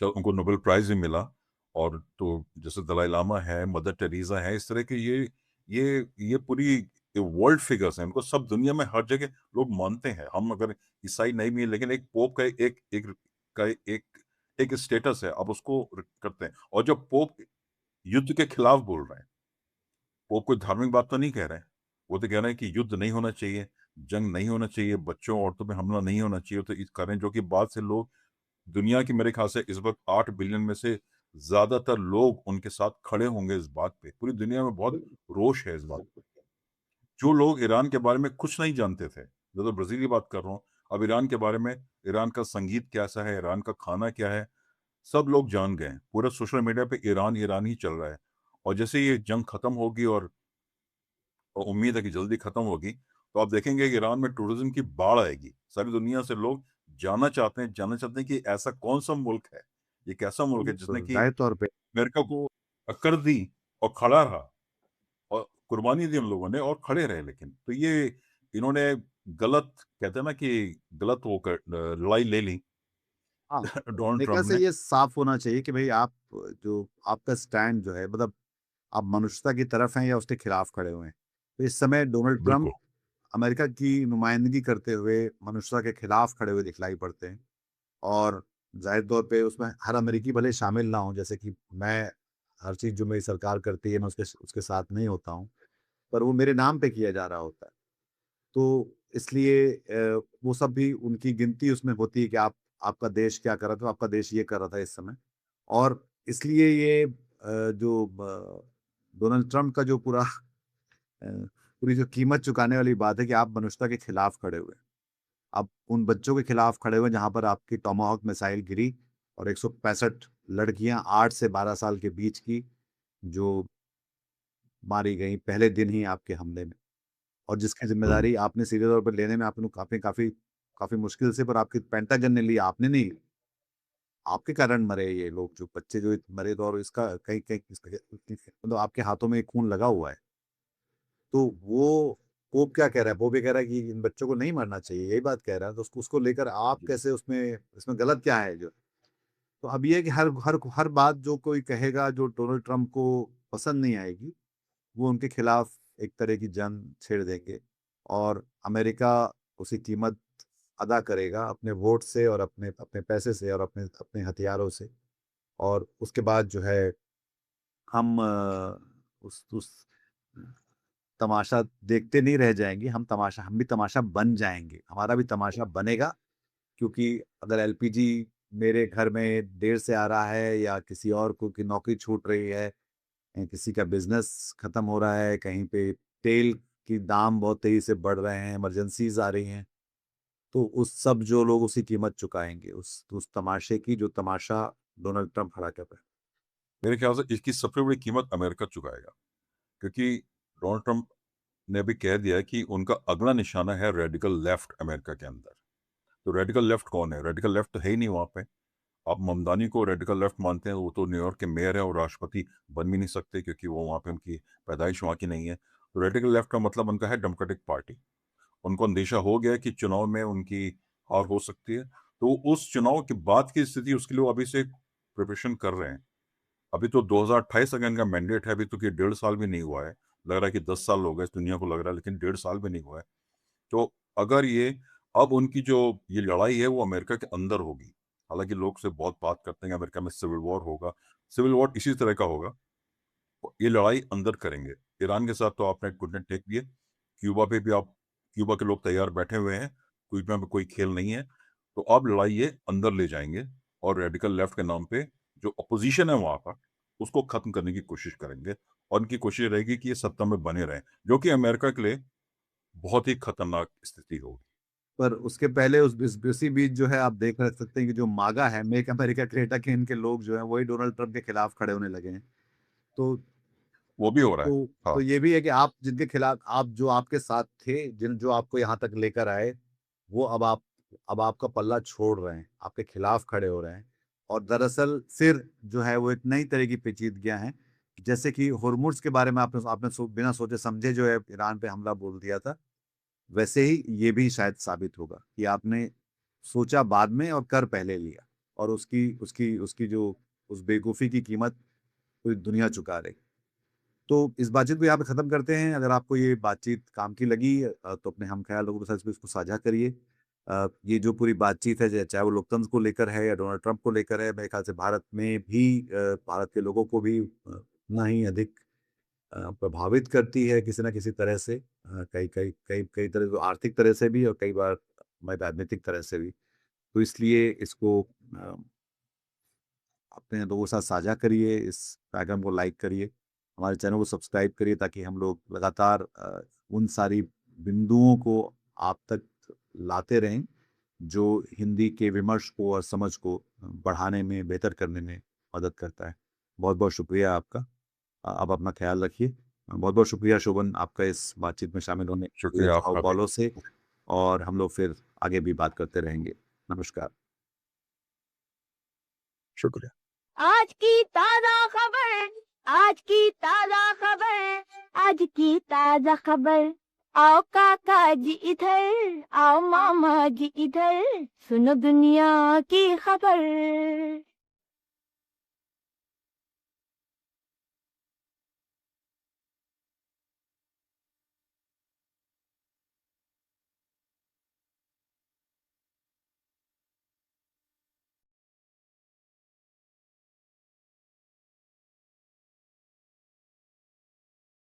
जब उनको नोबेल प्राइज़ भी मिला। और तो जैसे दलाई लामा है, मदर टेरेसा है, इस तरह के ये पूरी वर्ल्ड फिगर्स हैं, उनको सब दुनिया में हर जगह लोग मानते हैं। हम अगर ईसाई नहीं भी हैं, लेकिन एक पोप का एक एक स्टेटस है, आप उसको करते हैं। और जब पोप युद्ध के खिलाफ बोल रहे हैं, पोप कोई धार्मिक बात तो नहीं कह रहे हैं। वो तो कह रहे हैं कि युद्ध नहीं होना चाहिए, जंग नहीं होना चाहिए, बच्चों औरतों पे हमला नहीं होना चाहिए, तो इस कारण जो कि बात से लोग दुनिया की, मेरे ख्याल से इस वक़्त 8 बिलियन में से ज़्यादातर लोग उनके साथ खड़े होंगे इस बात पे। पूरी दुनिया में बहुत रोष है इस बात पे। जो लोग ईरान के बारे में कुछ नहीं जानते थे, मैं तो ब्राज़ील की बात कर रहा हूँ, अब ईरान के बारे में, ईरान का संगीत कैसा है, ईरान का खाना क्या है, सब लोग जान गए हैं। पूरा सोशल मीडिया पे ईरान, ईरान ही चल रहा है। और जैसे ये जंग खत्म होगी, और उम्मीद है कि जल्दी खत्म होगी, तो आप देखेंगे कि ईरान में टूरिज़्म की बाढ़ आएगी। सारी दुनिया से लोग जानना चाहते हैं कि ऐसा कौन-सा मुल्क है, ये कैसा मुल्क है जिसने बिल्कुल, कि ज़ाहिर तौर पे अमेरिका को टक्कर दी और खड़ा रहा, और कुर्बानी दी उन लोगों ने और खड़े रहे, लेकिन। तो ये इन्होंने गलत, कहते हैं ना कि गलत वो लड़ाई ले ली हाँ, डोनाल्ड मेरे ख्याल ट्रम्प से ने। ये साफ होना चाहिए कि भई आप जो आपका स्टैंड जो है मतलब आप मनुष्यता की तरफ हैं या उसके खिलाफ खड़े हुए हैं। तो इस समय डोनाल्ड बिल्कुल। ट्रम्प अमेरिका की नुमाइंदगी करते हुए मनुष्यता के खिलाफ खड़े हुए दिखलाई पड़ते हैं और ज़ाहिर तौर पे उसमें हर अमेरिकी भले शामिल ना हो, जैसे कि मैं हर चीज़ जो मेरी सरकार करती है मैं उसके उसके साथ नहीं होता हूँ, पर वो मेरे नाम पे किया जा रहा होता है। तो इसलिए वो सब भी उनकी गिनती उसमें होती है कि आप आपका देश क्या कर रहा था, आपका देश ये कर रहा था इस समय। और इसलिए ये जो डोनाल्ड ट्रम्प का जो पूरी जो कीमत चुकाने वाली बात है कि आप मनुष्यता के खिलाफ खड़े हुए। आप उन बच्चों के खिलाफ खड़े हुए जहाँ पर आपकी टोमाहॉक मिसाइल गिरी और 165 लड़कियाँ 8 से 12 साल के बीच की जो मारी गईं पहले दिन ही आपके हमले में। और जिसकी हुँ। ज़िम्मेदारी आपने सीधे तौर पर लेने में आपने काफ़ी काफ़ी काफ़ी मुश्किल से पर आपकी पेंटागन ने ली, आपने नहीं ली। आपके कारण मरे ये लोग जो बच्चे जो मरे तो और इसका कहीं कहीं मतलब आपके हाथों में खून लगा हुआ है। तो वो पोप क्या कह रहा है? पोप ये कह रहा है कि इन बच्चों को नहीं मरना चाहिए, यही बात कह रहा है। तो उसको लेकर आप जी। कैसे उसमें इसमें गलत क्या है जो? तो अब ये है कि हर बात जो कोई कहेगा जो डोनाल्ड ट्रम्प को पसंद नहीं आएगी, वो उनके खिलाफ एक तरह की जंग छेड़ देंगे और अमेरिका उसकी कीमत अदा करेगा अपने वोट से और अपने अपने पैसे से और अपने अपने हथियारों से। और उसके बाद जो है हम उस तमाशा देखते नहीं रह जाएँगे, हम भी तमाशा बन जाएँगे। हमारा भी तमाशा बनेगा क्योंकि अगर एलपीजी मेरे घर में देर से आ रहा है या किसी और को की नौकरी छूट रही है, किसी का बिज़नेस खत्म हो रहा है, कहीं पे तेल कि दाम बहुत तेजी से बढ़ रहे हैं, इमरजेंसीज आ रही हैं, तो उस सब जो लोग उसकी कीमत चुकाएंगे, उस तमाशे की जो तमाशा डोनाल्ड ट्रंप खड़ा कर रहे हैं। मेरे ख्याल से इसकी सबसे बड़ी कीमत अमेरिका चुकाएगा, क्योंकि डोनाल्ड ट्रंप ने अभी कह दिया है कि उनका अगला निशाना है रेडिकल लेफ्ट अमेरिका के अंदर। तो रेडिकल लेफ्ट कौन है? रेडिकल लेफ्ट तो है ही नहीं वहां पे। आप ममदानी को रेडिकल लेफ्ट मानते हैं, वो तो न्यूयॉर्क के मेयर है और राष्ट्रपति बन भी नहीं सकते, क्योंकि वो वहां पे उनकी पैदाइश वहां की नहीं है। तो रेडिकल लेफ्ट का मतलब उनका है डेमोक्रेटिक पार्टी। उनको अंदेशा हो गया कि चुनाव में उनकी हार हो सकती है, तो उस चुनाव के बाद की स्थिति, उसके लिए वो अभी से प्रिपरेशन कर रहे हैं। अभी तो 2028 तक इनका मैंडेट है, अभी तो कि 1.5 साल भी नहीं हुआ है। लग रहा है कि 10 साल हो गए इस दुनिया को, लग रहा है, लेकिन 1.5 साल भी नहीं हुआ है। तो अगर ये अब उनकी जो ये लड़ाई है वो अमेरिका के अंदर होगी। हालांकि लोग से बहुत बात करते हैं कि अमेरिका में सिविल वॉर होगा। सिविल वॉर इसी तरह का होगा। ये लड़ाई अंदर करेंगे। ईरान के साथ तो आपने घुटने टेक दिए। क्यूबा पे भी आप, क्यूबा के लोग तैयार बैठे हुए हैं। क्यूबा में कोई खेल नहीं है। तो अब लड़ाई ये अंदर ले जाएंगे और रेडिकल लेफ्ट के नाम पे जो अपोजिशन है वहां पर, उसको खत्म करने की कोशिश करेंगे। और उनकी कोशिश रहेगी कि ये सत्ता में बने रहें, जो कि अमेरिका के लिए बहुत ही खतरनाक स्थिति होगी। पर उसके पहले उसी बीच जो है आप देख रख सकते हैं कि जो मागा है, मेक अमेरिका ग्रेट अगेन के लोग जो हैं वही डोनाल्ड ट्रंप के खिलाफ खड़े होने लगे हैं। तो वो भी हो रहा है। तो हाँ। ये भी है कि आप जिनके खिलाफ, आप जो आपके साथ थे, जिन जो आपको यहाँ तक लेकर आए, वो अब आपका पल्ला छोड़ रहे हैं, आपके खिलाफ खड़े हो रहे हैं। और दरअसल फिर जो है वो एक नई तरह की पेचीदगियां हैं, जैसे कि हुर्मुज के बारे में आपने आपने बिना सोचे समझे जो है ईरान पे हमला बोल दिया था, वैसे ही ये भी शायद साबित होगा कि आपने सोचा बाद में और कर पहले लिया, और उसकी उसकी उसकी जो उस बेवकूफ़ी की कीमत पूरी दुनिया चुका रही। तो इस बातचीत को यहाँ पे ख़त्म करते हैं। अगर आपको ये बातचीत काम की लगी तो अपने हम ख़याल लोगों के साथ इसको साझा करिए। ये जो पूरी बातचीत है, चाहे वो लोकतंत्र को लेकर है या डोनाल्ड ट्रंप को लेकर है, मेरे ख़्याल से भारत में भी भारत के लोगों को भी उतना ही अधिक प्रभावित करती है किसी न किसी तरह से। कई कई कई कई तरह से, आर्थिक तरह से भी और कई बार राजनीतिक तरह से भी। तो इसलिए इसको अपने लोगों के साथ साझा करिए, इस कार्यक्रम को लाइक करिए, हमारे चैनल को सब्सक्राइब करिए, ताकि हम लोग लगातार उन सारी बिंदुओं को आप तक लाते रहें जो हिंदी के विमर्श को और समझ को बढ़ाने में, बेहतर करने में मदद करता है। बहुत बहुत शुक्रिया आपका। आप अपना ख्याल रखिए। बहुत बहुत शुक्रिया शोभन, आपका इस बातचीत में शामिल होने के लिए शुक्रिया हाउ आपका भी। पॉलो से। और हम लोग फिर आगे भी बात करते रहेंगे। नमस्कार। शुक्रिया। आज की ताजा खबर, आज की ताजा खबर, आज की ताजा खबर। आओ काका जी इधर, आओ मामा जी इधर, सुनो दुनिया की खबर।